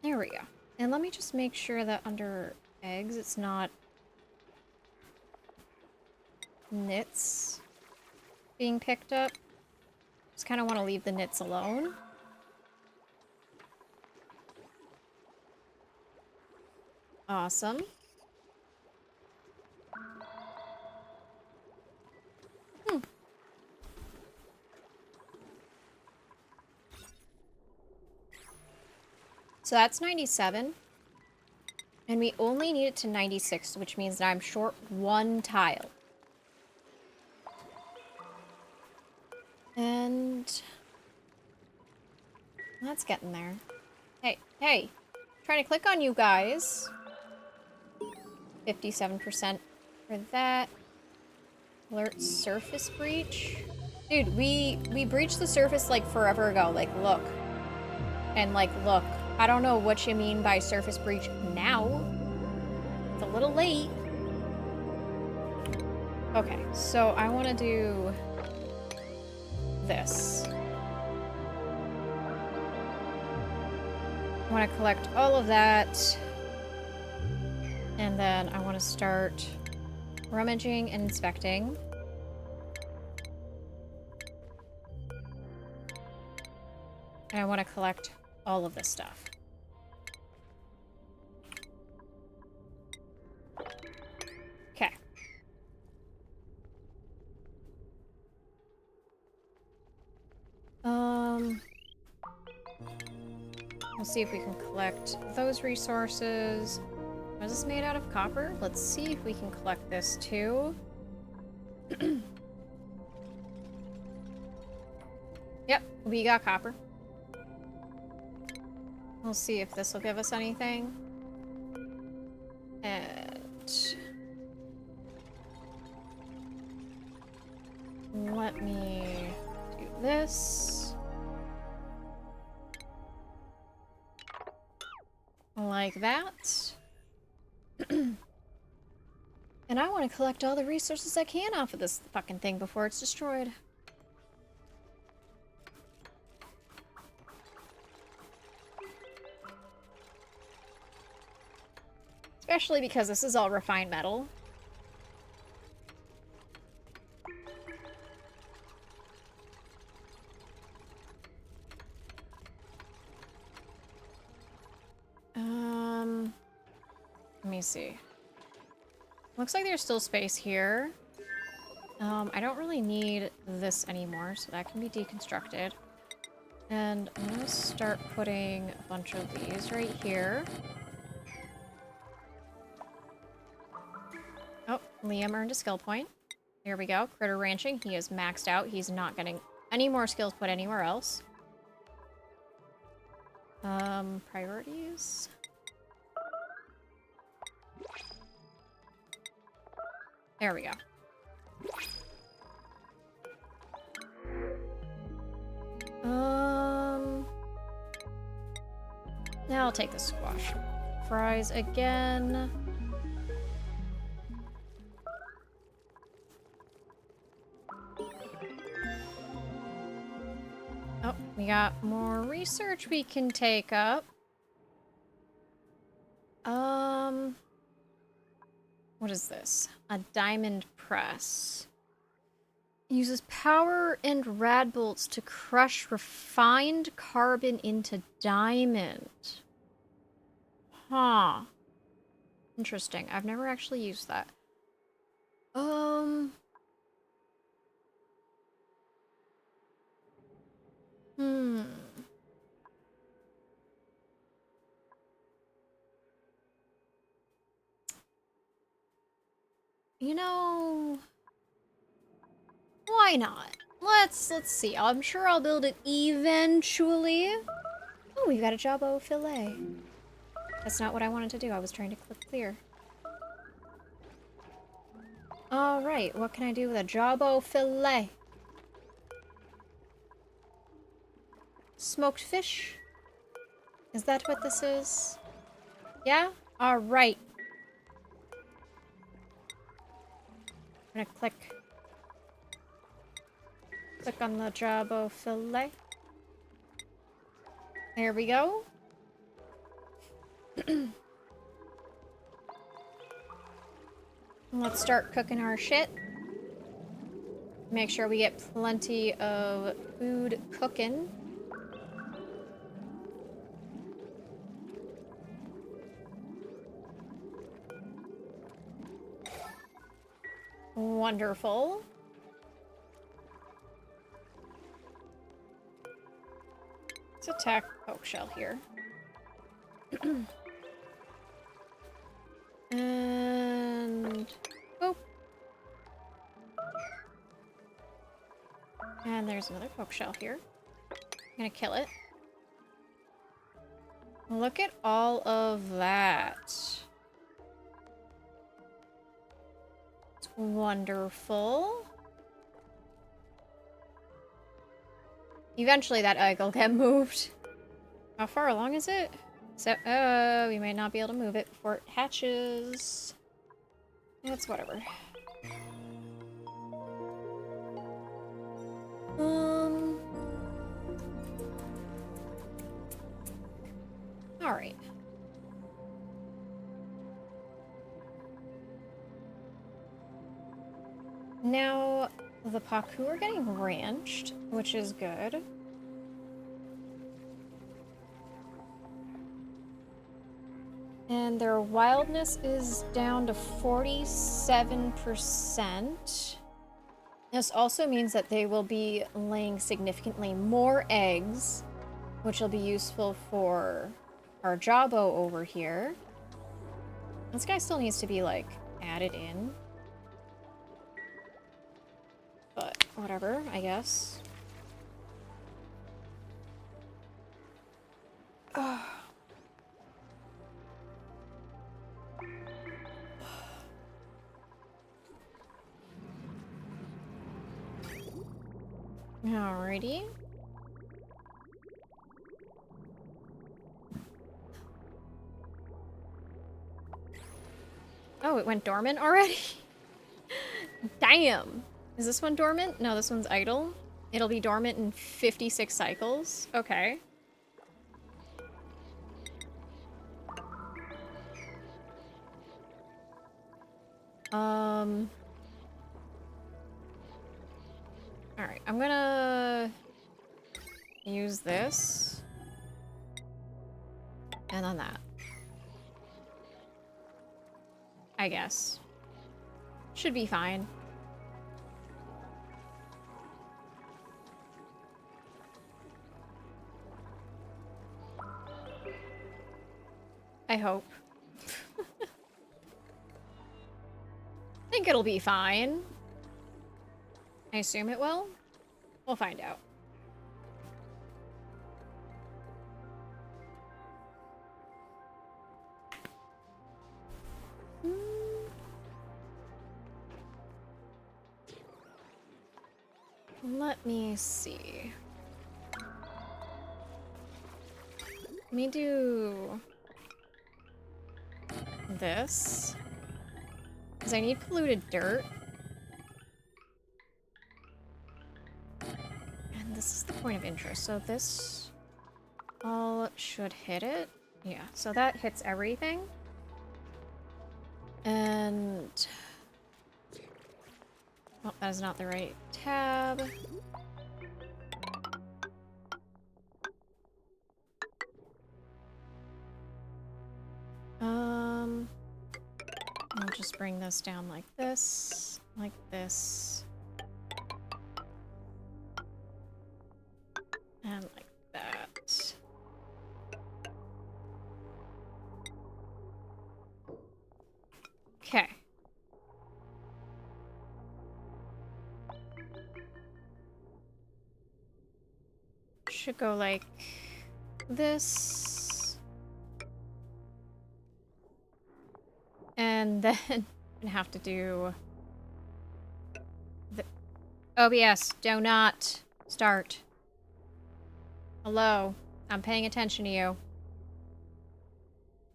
There we go. And let me just make sure that under eggs it's not knits being picked up. Just kind of want to leave the knits alone. Awesome. So that's 97. And we only need it to 96, which means that I'm short one tile. And that's getting there. Hey, hey, trying to click on you guys. 57% for that. Alert surface breach. Dude, we breached the surface like forever ago. Like, look. And like, look. I don't know what you mean by surface breach now. It's a little late. Okay, so I want to do this. I want to collect all of that. And then I want to start rummaging and inspecting. And I want to collect all of this stuff. Okay. We'll see if we can collect those resources. Was this made out of copper? Let's see if we can collect this too. Yep, we got copper. We'll see if this will give us anything. And let me do this. Like that. And I want to collect all the resources I can off of this fucking thing before it's destroyed. Especially because this is all refined metal. Let me see. Looks like there's still space here. I don't really need this anymore, so that can be deconstructed. And I'm gonna start putting a bunch of these right here. Oh, Liam earned a skill point. Here we go. Critter ranching. He is maxed out. He's not getting any more skills put anywhere else. Priorities. There we go. Now I'll take the squash fries again. Oh, we got more research we can take up. What is this? A diamond press. Uses power and rad bolts to crush refined carbon into diamond. Huh. Interesting. I've never actually used that. You know, why not? Let's see. I'm sure I'll build it eventually. Oh, we've got a jawbo fillet. That's not what I wanted to do. I was trying to click clear. Alright, what can I do with a jawbo fillet? Smoked fish? Is that what this is? Yeah? Alright. I'm gonna click on the jawbo fillet. There we go. Let's start cooking our shit. Make sure we get plenty of food cooking. Wonderful. Let's attack poke shell here. And oh. And there's another poke shell here. I'm gonna kill it. Look at all of that. It's wonderful. Eventually that egg will get moved. How far along is it? So, oh, we may not be able to move it before it hatches. It's whatever. Alright. Now, the Paku are getting ranched, which is good. And their wildness is down to 47%. This also means that they will be laying significantly more eggs, which will be useful for our jawbo over here. This guy still needs to be, like, added in. But whatever, I guess. Ugh. Alrighty. Oh, it went dormant already? Damn! Is this one dormant? No, this one's idle. It'll be dormant in 56 cycles. Okay. Alright, I'm gonna use this. And then that. I guess. Should be fine. I hope. I think it'll be fine. I assume it will. We'll find out. Let me see. Let me do this. Because I need polluted dirt. And this is the point of interest. So this all should hit it. Yeah, so that hits everything. And... oh, that is not the right tab. I'll just bring this down like this, and like that. Okay. should go like this. And then I'm gonna have to do the OBS. Do not start. Hello. I'm paying attention to you.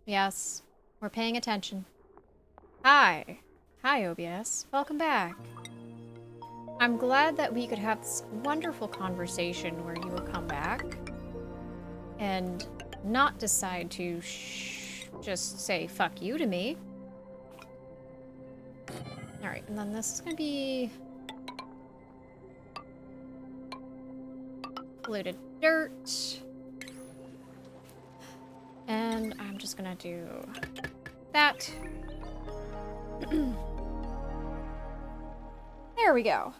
Yes, we're paying attention. Hi. Hi, OBS. Welcome back. I'm glad that we could have this wonderful conversation where you would come back and not decide to just say fuck you to me. Alright, and then this is gonna be polluted dirt. And I'm just gonna do that. There we go.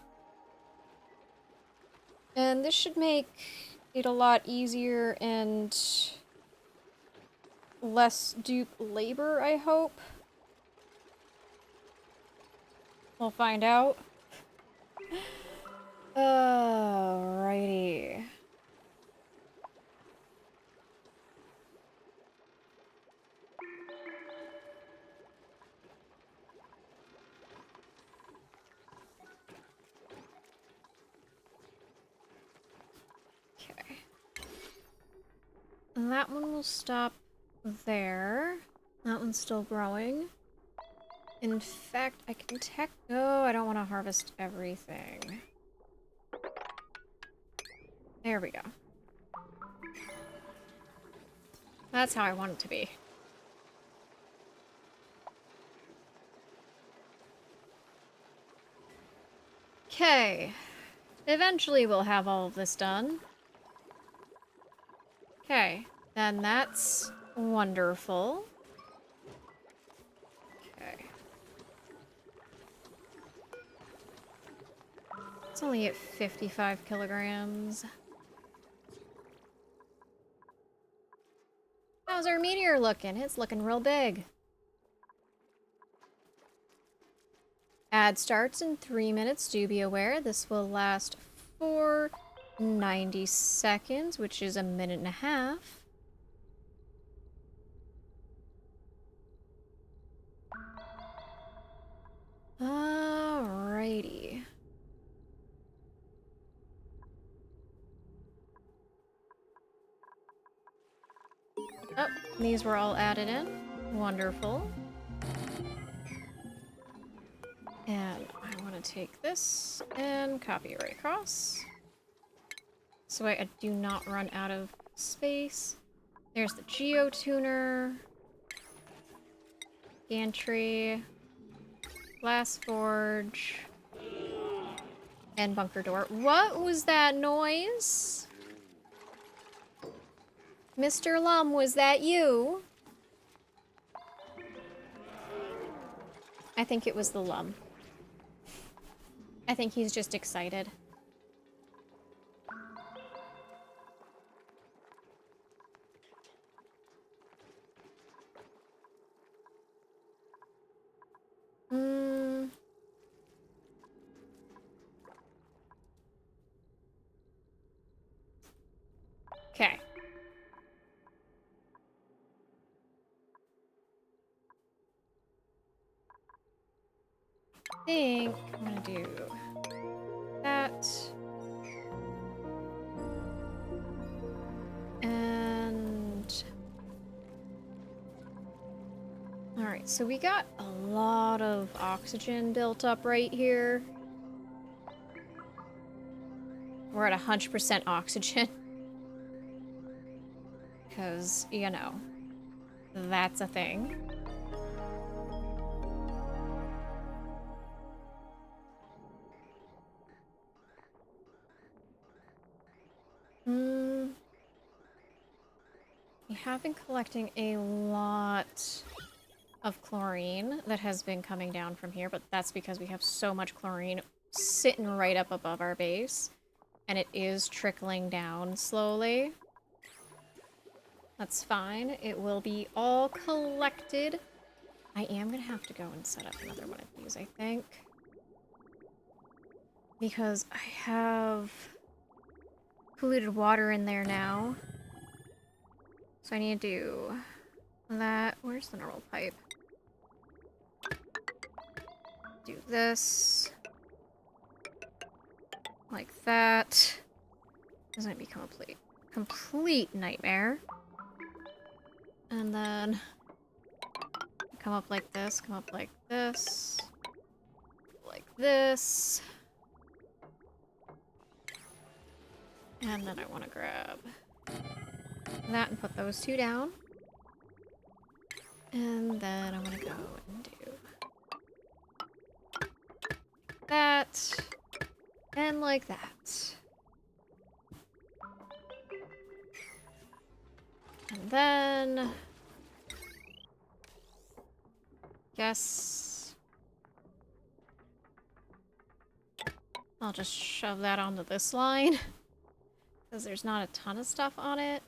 And this should make it a lot easier and less dupe labor, I hope. We'll find out. Alrighty. Okay. And that one will stop there. That one's still growing. In fact, I can oh, I don't want to harvest everything. There we go. That's how I want it to be. Okay. Eventually we'll have all of this done. Okay. Then that's wonderful. Okay. It's only at 55 kilograms. How's our meteor looking? It's looking real big. Ad starts in 3 minutes. Do be aware this will last for 90 seconds, which is a minute and a half. Alrighty. Oh, these were all added in. Wonderful. And I want to take this and copy it right across. So I do not run out of space. There's the geotuner. Gantry. Glass forge. And bunker door. What was that noise? Mr. Lum, was that you? I think it was the Lum. I think he's just excited. Okay. I think I'm gonna do that. And alright, so we got a lot of oxygen built up right here. We're at 100% oxygen. Because, you know, that's a thing. We have been collecting a lot of chlorine that has been coming down from here, but that's because we have so much chlorine sitting right up above our base. And it is trickling down slowly. That's fine. It will be all collected. I am gonna have to go and set up another one of these, I think. Because I have polluted water in there now. So I need to do that. Where's the normal pipe? Do this. Like that. This is gonna become a complete nightmare. And then come up like this, come up like this. Like this. And then I want to grab that and put those two down. And then I'm going to go and do that. And like that. And then... guess... I'll just shove that onto this line. Because there's not a ton of stuff on it.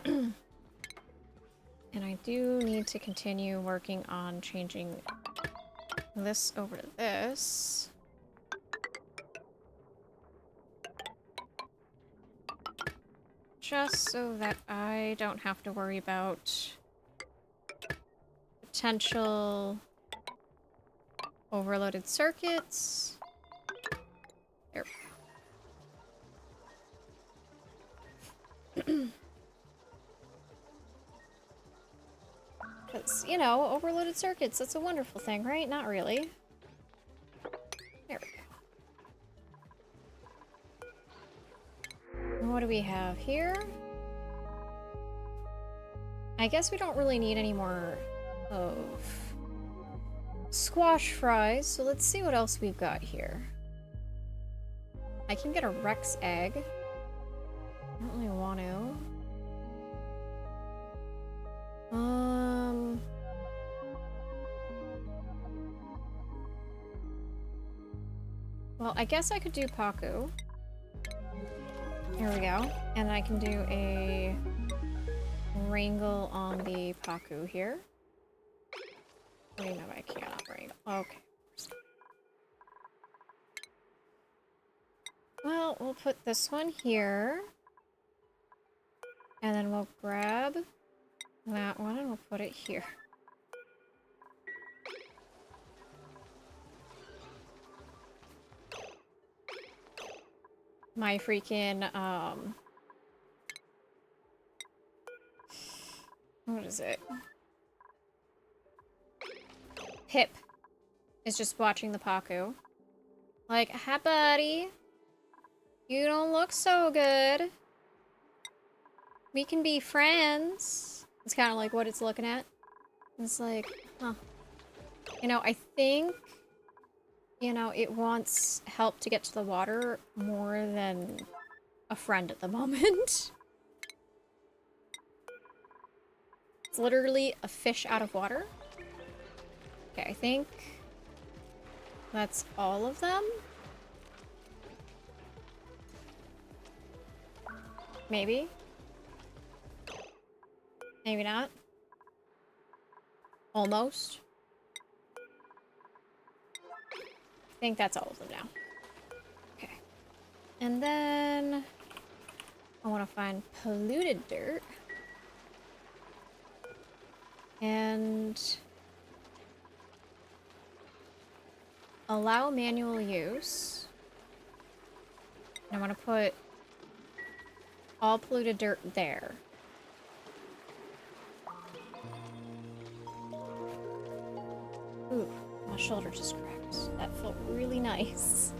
And I do need to continue working on changing this over to this. Just so that I don't have to worry about potential overloaded circuits. There we go. Because, you know, overloaded circuits, that's a wonderful thing, right? Not really. There we go. And what do we have here? I guess we don't really need any more of squash fries, so let's see what else we've got here. I can get a Rex egg. I don't really want to. Well, I guess I could do Paku. Here we go. And I can do a wrangle on the Paku here. Oh, you know, I cannot wrangle. Okay. Well, we'll put this one here. And then we'll grab that one and we'll put it here. My freaking, what is it? Pip is just watching the Paku. Like, hi buddy. You don't look so good. We can be friends. It's kind of like what it's looking at. It's like, huh. You know, I think, you know, it wants help to get to the water more than a friend at the moment. It's literally a fish out of water. Okay, I think that's all of them. Maybe. Maybe not. Almost. I think that's all of them now. Okay. And then I want to find polluted dirt. And allow manual use. And I want to put all polluted dirt there. Ooh, my shoulder just cracked. That felt really nice.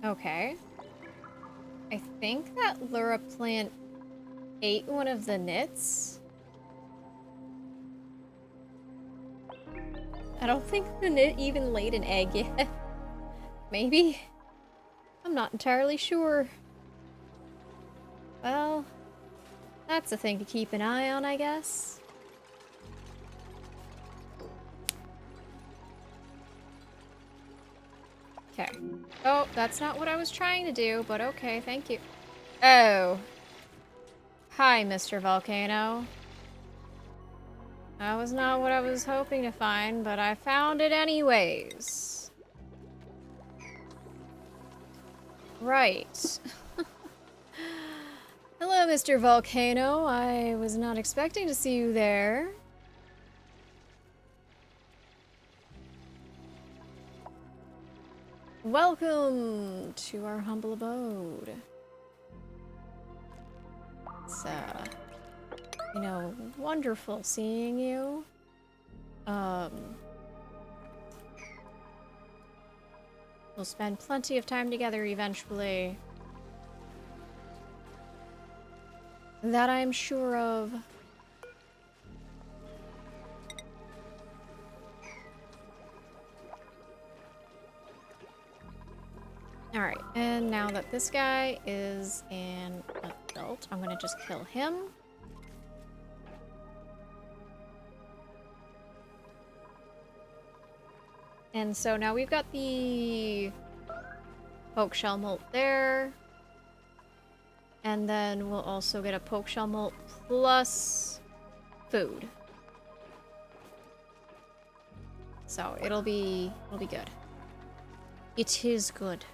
Okay. I think that Lura plant ate one of the knits. I don't think the knit even laid an egg yet. Maybe? I'm not entirely sure. Well, that's a thing to keep an eye on, I guess. Okay. Oh, that's not what I was trying to do, but okay, thank you. Oh. Hi, Mr. Volcano. That was not what I was hoping to find, but I found it anyways. Right. Hello, Mr. Volcano. I was not expecting to see you there. Welcome to our humble abode. It's, you know, wonderful seeing you. We'll spend plenty of time together eventually. That I'm sure of. Alright, and now that this guy is an adult, I'm gonna just kill him. And so now we've got the poke shell molt there. And then we'll also get a poke shell molt plus food. So it'll be good. It is good.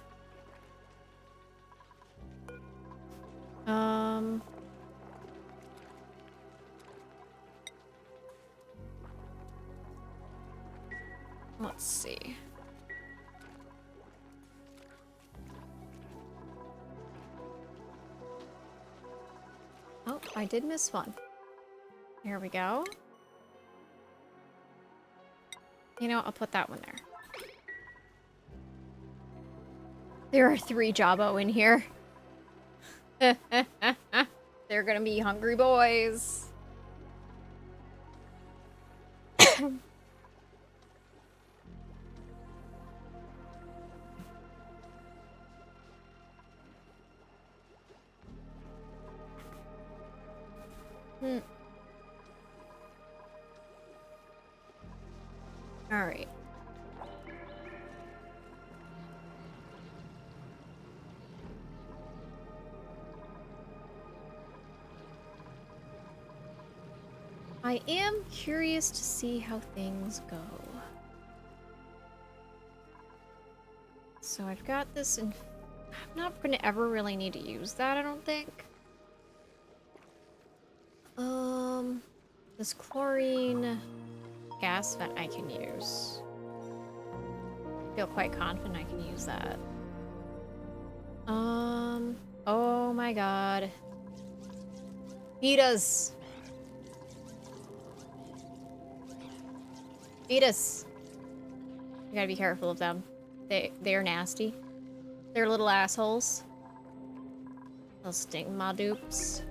Let's see. Oh, I did miss one. Here we go. You know, I'll put that one there. There are 3 Jabbo in here. They're gonna be hungry boys. All right. I am curious to see how things go. So I've got this in... I'm not going to ever really need to use that, I don't think. This chlorine gas vent I can use. I feel quite confident I can use that. Oh my god. Beetles! Beetus! You gotta be careful of them. They're nasty. They're little assholes. They'll sting my dupes.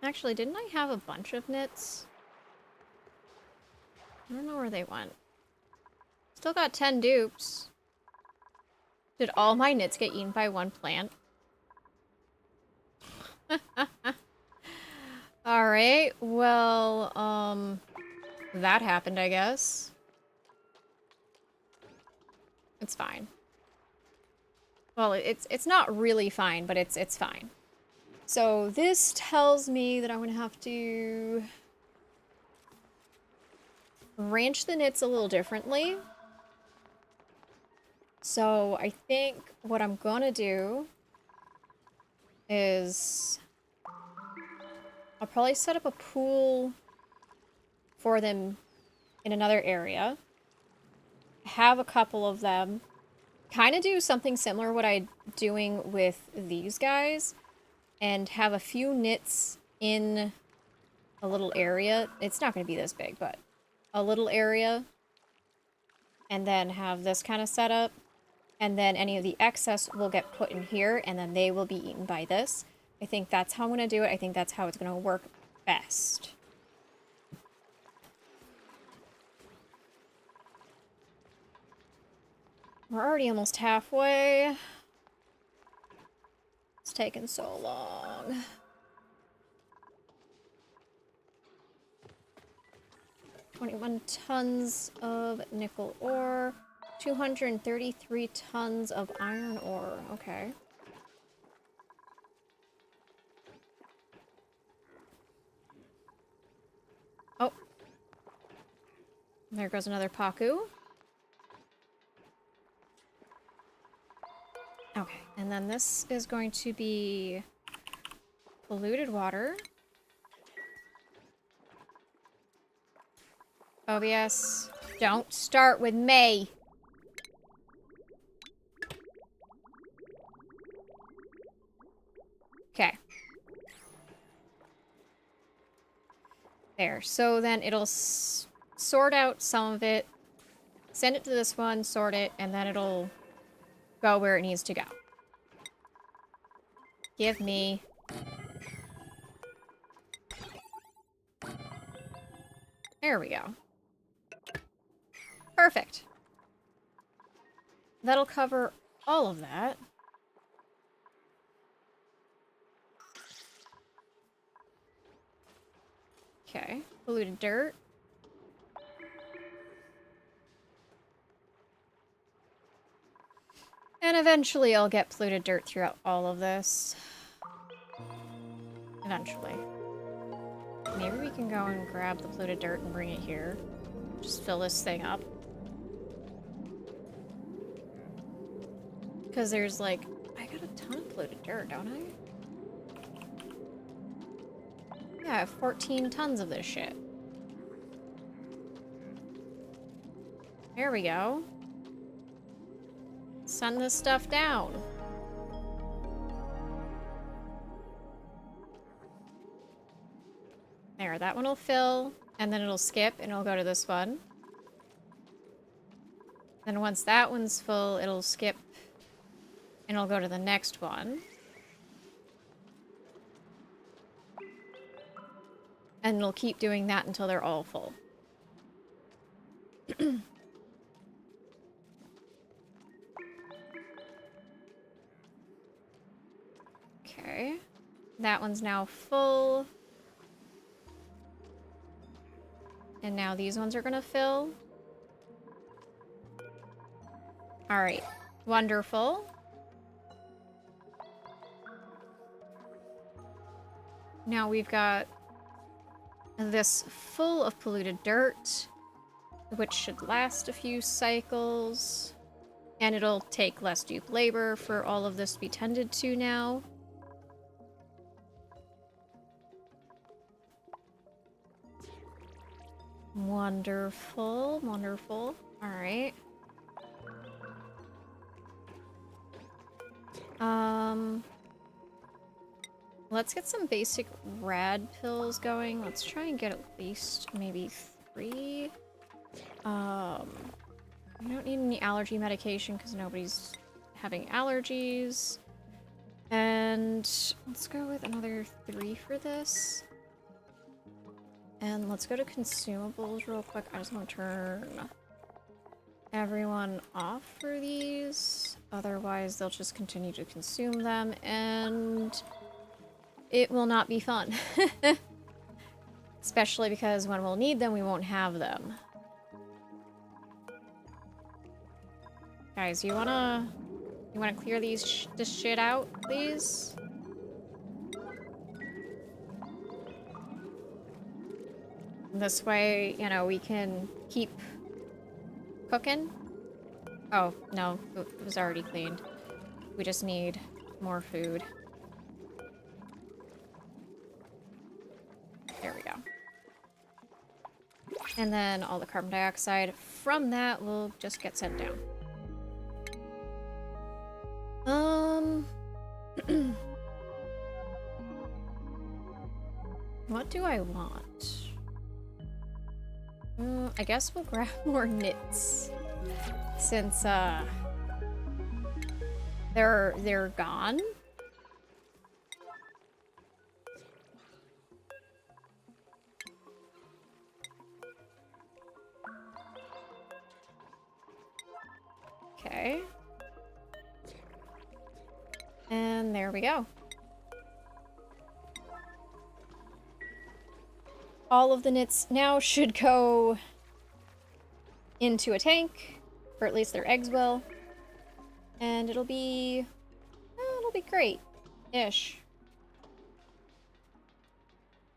Actually, didn't I have a bunch of knits? I don't know where they went. Still got 10 dupes. Did all my knits get eaten by one plant? Alright, well, that happened, I guess. It's fine. Well, it's not really fine, but it's fine. So this tells me that I'm gonna have to ranch the knits a little differently. So I think what I'm gonna do is I'll probably set up a pool for them in another area. Have a couple of them. Kind of do something similar what I'm doing with these guys. And have a few knits in a little area. It's not going to be this big, but a little area. And then have this kind of set up. And then any of the excess will get put in here, and then they will be eaten by this. I think that's how I'm going to do it. I think that's how it's going to work best. We're already almost halfway. It's taken so long. 21 tons of nickel ore. 233 tons of iron ore. Okay. Oh. There goes another Paku. Okay, and then this is going to be polluted water. OBS, don't start with me. Okay. There, so then it'll sort out some of it, send it to this one, sort it, and then it'll go where it needs to go. Give me. There we go. Perfect. That'll cover all of that. Okay, polluted dirt. And eventually I'll get polluted dirt throughout all of this. Eventually. Maybe we can go and grab the polluted dirt and bring it here. Just fill this thing up. Because there's like... I got a ton of polluted dirt, don't I? Yeah, I have 14 tons of this shit. There we go. Send this stuff down. There, that one will fill, and then it'll skip, and it'll go to this one. Then once that one's full, it'll skip, and it'll go to the next one. And it'll keep doing that until they're all full. Okay. That one's now full. And now these ones are gonna fill. Alright. Wonderful. Now we've got this full of polluted dirt, which should last a few cycles. And it'll take less dupe labor for all of this to be tended to now. Wonderful, wonderful. Alright. Let's get some basic rad pills going. Let's try and get at least maybe 3. We don't need any allergy medication because nobody's having allergies. And let's go with another 3 for this. And let's go to consumables real quick. I just want to turn everyone off for these. Otherwise, they'll just continue to consume them, and it will not be fun. Especially because when we'll need them, we won't have them. Guys, you wanna clear this shit out, please? This way, you know, we can keep cooking. Oh, no, it was already cleaned. We just need more food. There we go. And then all the carbon dioxide from that will just get sent down. What do I want? I guess we'll grab more knits. Since, they're gone. Okay. And there we go. all of the knits now should go into a tank, or at least their eggs will. And it'll be great-ish.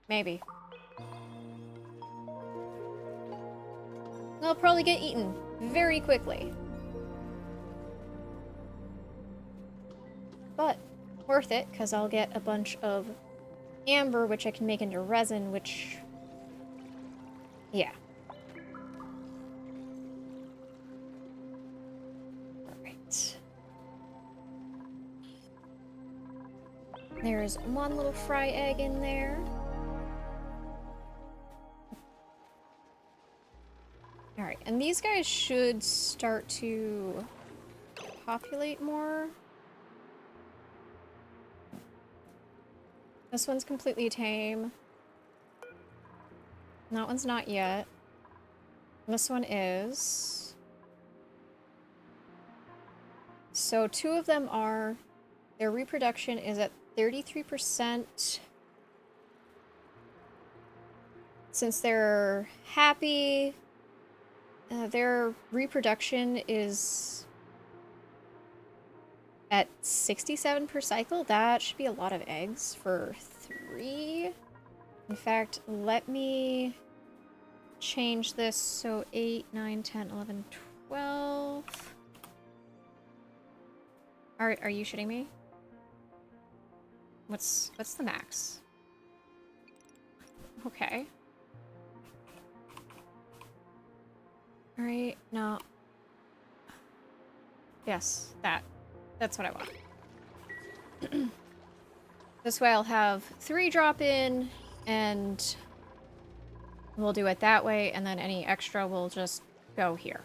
Maybe. They'll probably get eaten very quickly. But worth it, because I'll get a bunch of amber, which I can make into resin, which... yeah. Alright. There's one little fry egg in there. Alright, and these guys should start to populate more. This one's completely tame. That one's not yet. This one is. So 2 of them are. Their reproduction is at 33%. Since they're happy, their reproduction is at 67 per cycle. That should be a lot of eggs for 3. In fact, let me change this so 8, 9, 10, 11, 12. Are you shitting me? What's the max? Okay. Alright, no. Yes, that's what I want. This way I'll have 3 drop in, and we'll do it that way, and then any extra will just go here.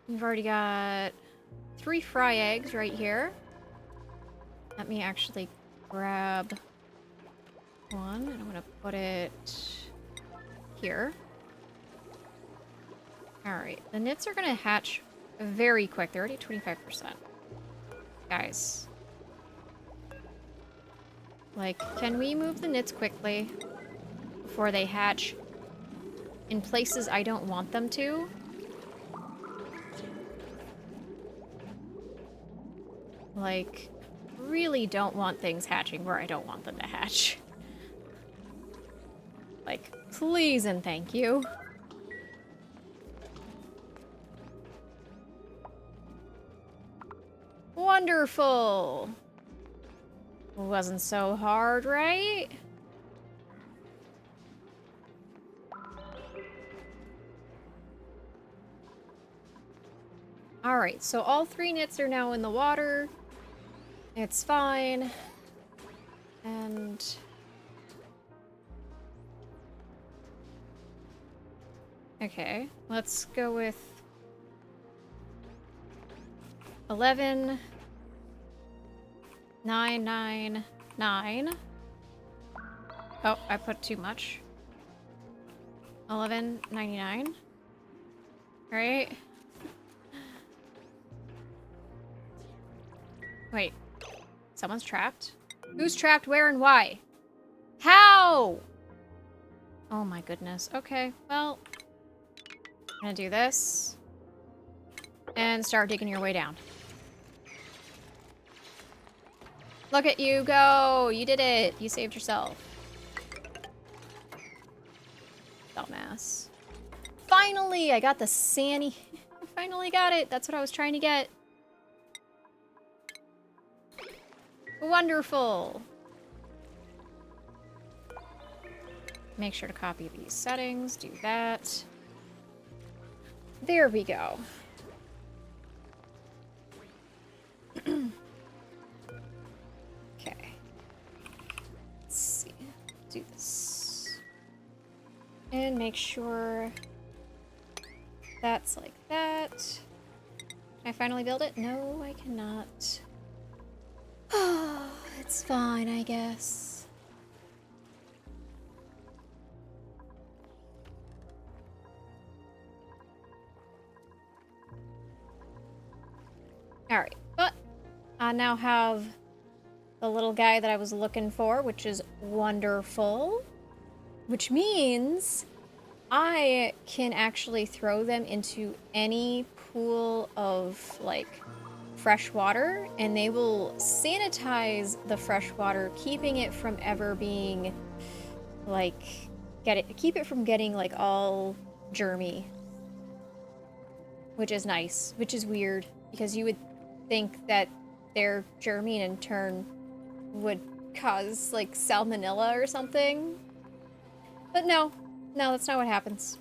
We've already got 3 fry eggs right here. Let me actually grab one, and I'm gonna put it here. Alright, the knits are gonna hatch very quick. They're already 25%. Guys. Like, can we move the knits quickly before they hatch in places I don't want them to? Like, really don't want things hatching where I don't want them to hatch. Like, please and thank you. Wonderful! Wasn't so hard, right? Alright, so all 3 knits are now in the water. It's fine. And... okay, let's go with 11, 9, 9, 9. Oh, I put too much. 11.99. Right? Wait, someone's trapped? Who's trapped, where, and why? How? Oh my goodness. Okay, well, I'm gonna do this and start digging your way down. Look at you go! You did it! You saved yourself. Dumbass. Finally! I got the Sanny. I finally got it! That's what I was trying to get. Wonderful! Make sure to copy these settings. Do that. There we go. Okay. Let's see. Do this. And make sure that's like that. Can I finally build it? No, I cannot. Oh, it's fine, I guess. Alright, but I now have the little guy that I was looking for, which is wonderful. Which means I can actually throw them into any pool of, like, fresh water, and they will sanitize the fresh water, keeping it from ever being, like, keep it from getting, like, all germy. Which is nice, which is weird, because you would think that their germy in turn would cause, like, salmonella or something. But no, that's not what happens.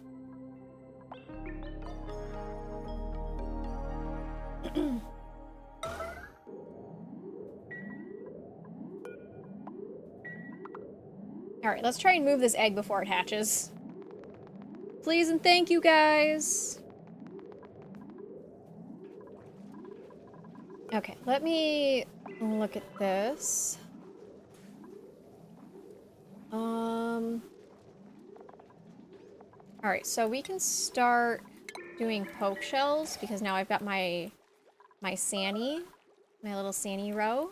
Alright, let's try and move this egg before it hatches. Please and thank you, guys! Okay, let me look at this. Alright, so we can start doing poke shells, because now I've got my Sanny, my little Sanny row.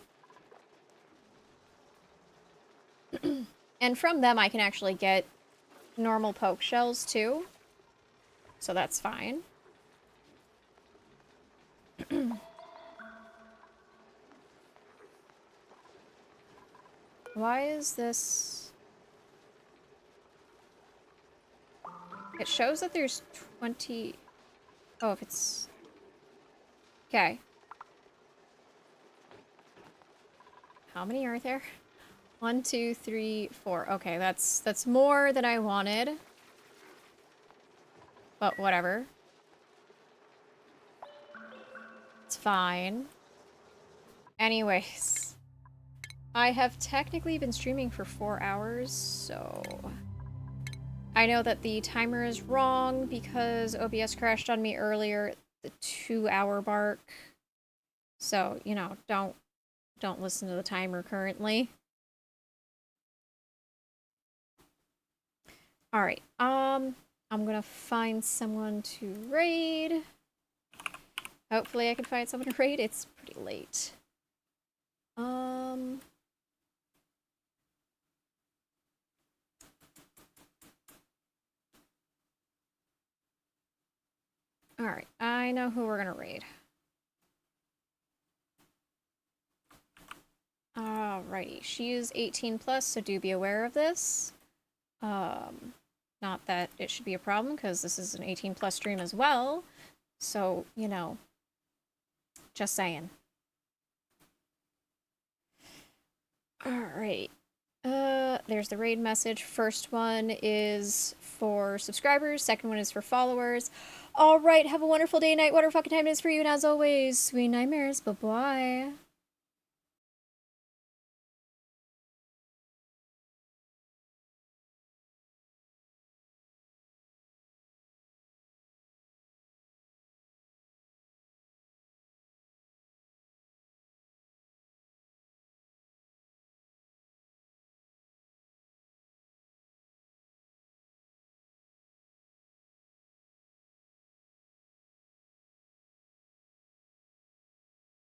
And from them I can actually get normal poke shells too. So that's fine. Why is this... It shows that there's 20... Oh, if it's... Okay. How many are there? 1, 2, 3, 4. Okay, that's more than I wanted. But whatever. It's fine. Anyways. I have technically been streaming for 4 hours, so... I know that the timer is wrong because OBS crashed on me earlier at the 2-hour mark. So, you know, don't listen to the timer currently. Alright, I'm gonna find someone to raid. Hopefully I can find someone to raid. It's pretty late. Alright, I know who we're gonna raid. Alrighty, she is 18 plus, so do be aware of this. Not that it should be a problem, because this is an 18 plus stream as well. So, you know, just saying. Alright. There's the raid message. First one is for subscribers, second one is for followers. Alright, have a wonderful day, night, whatever fucking time it is for you, and as always, sweet nightmares, bye-bye.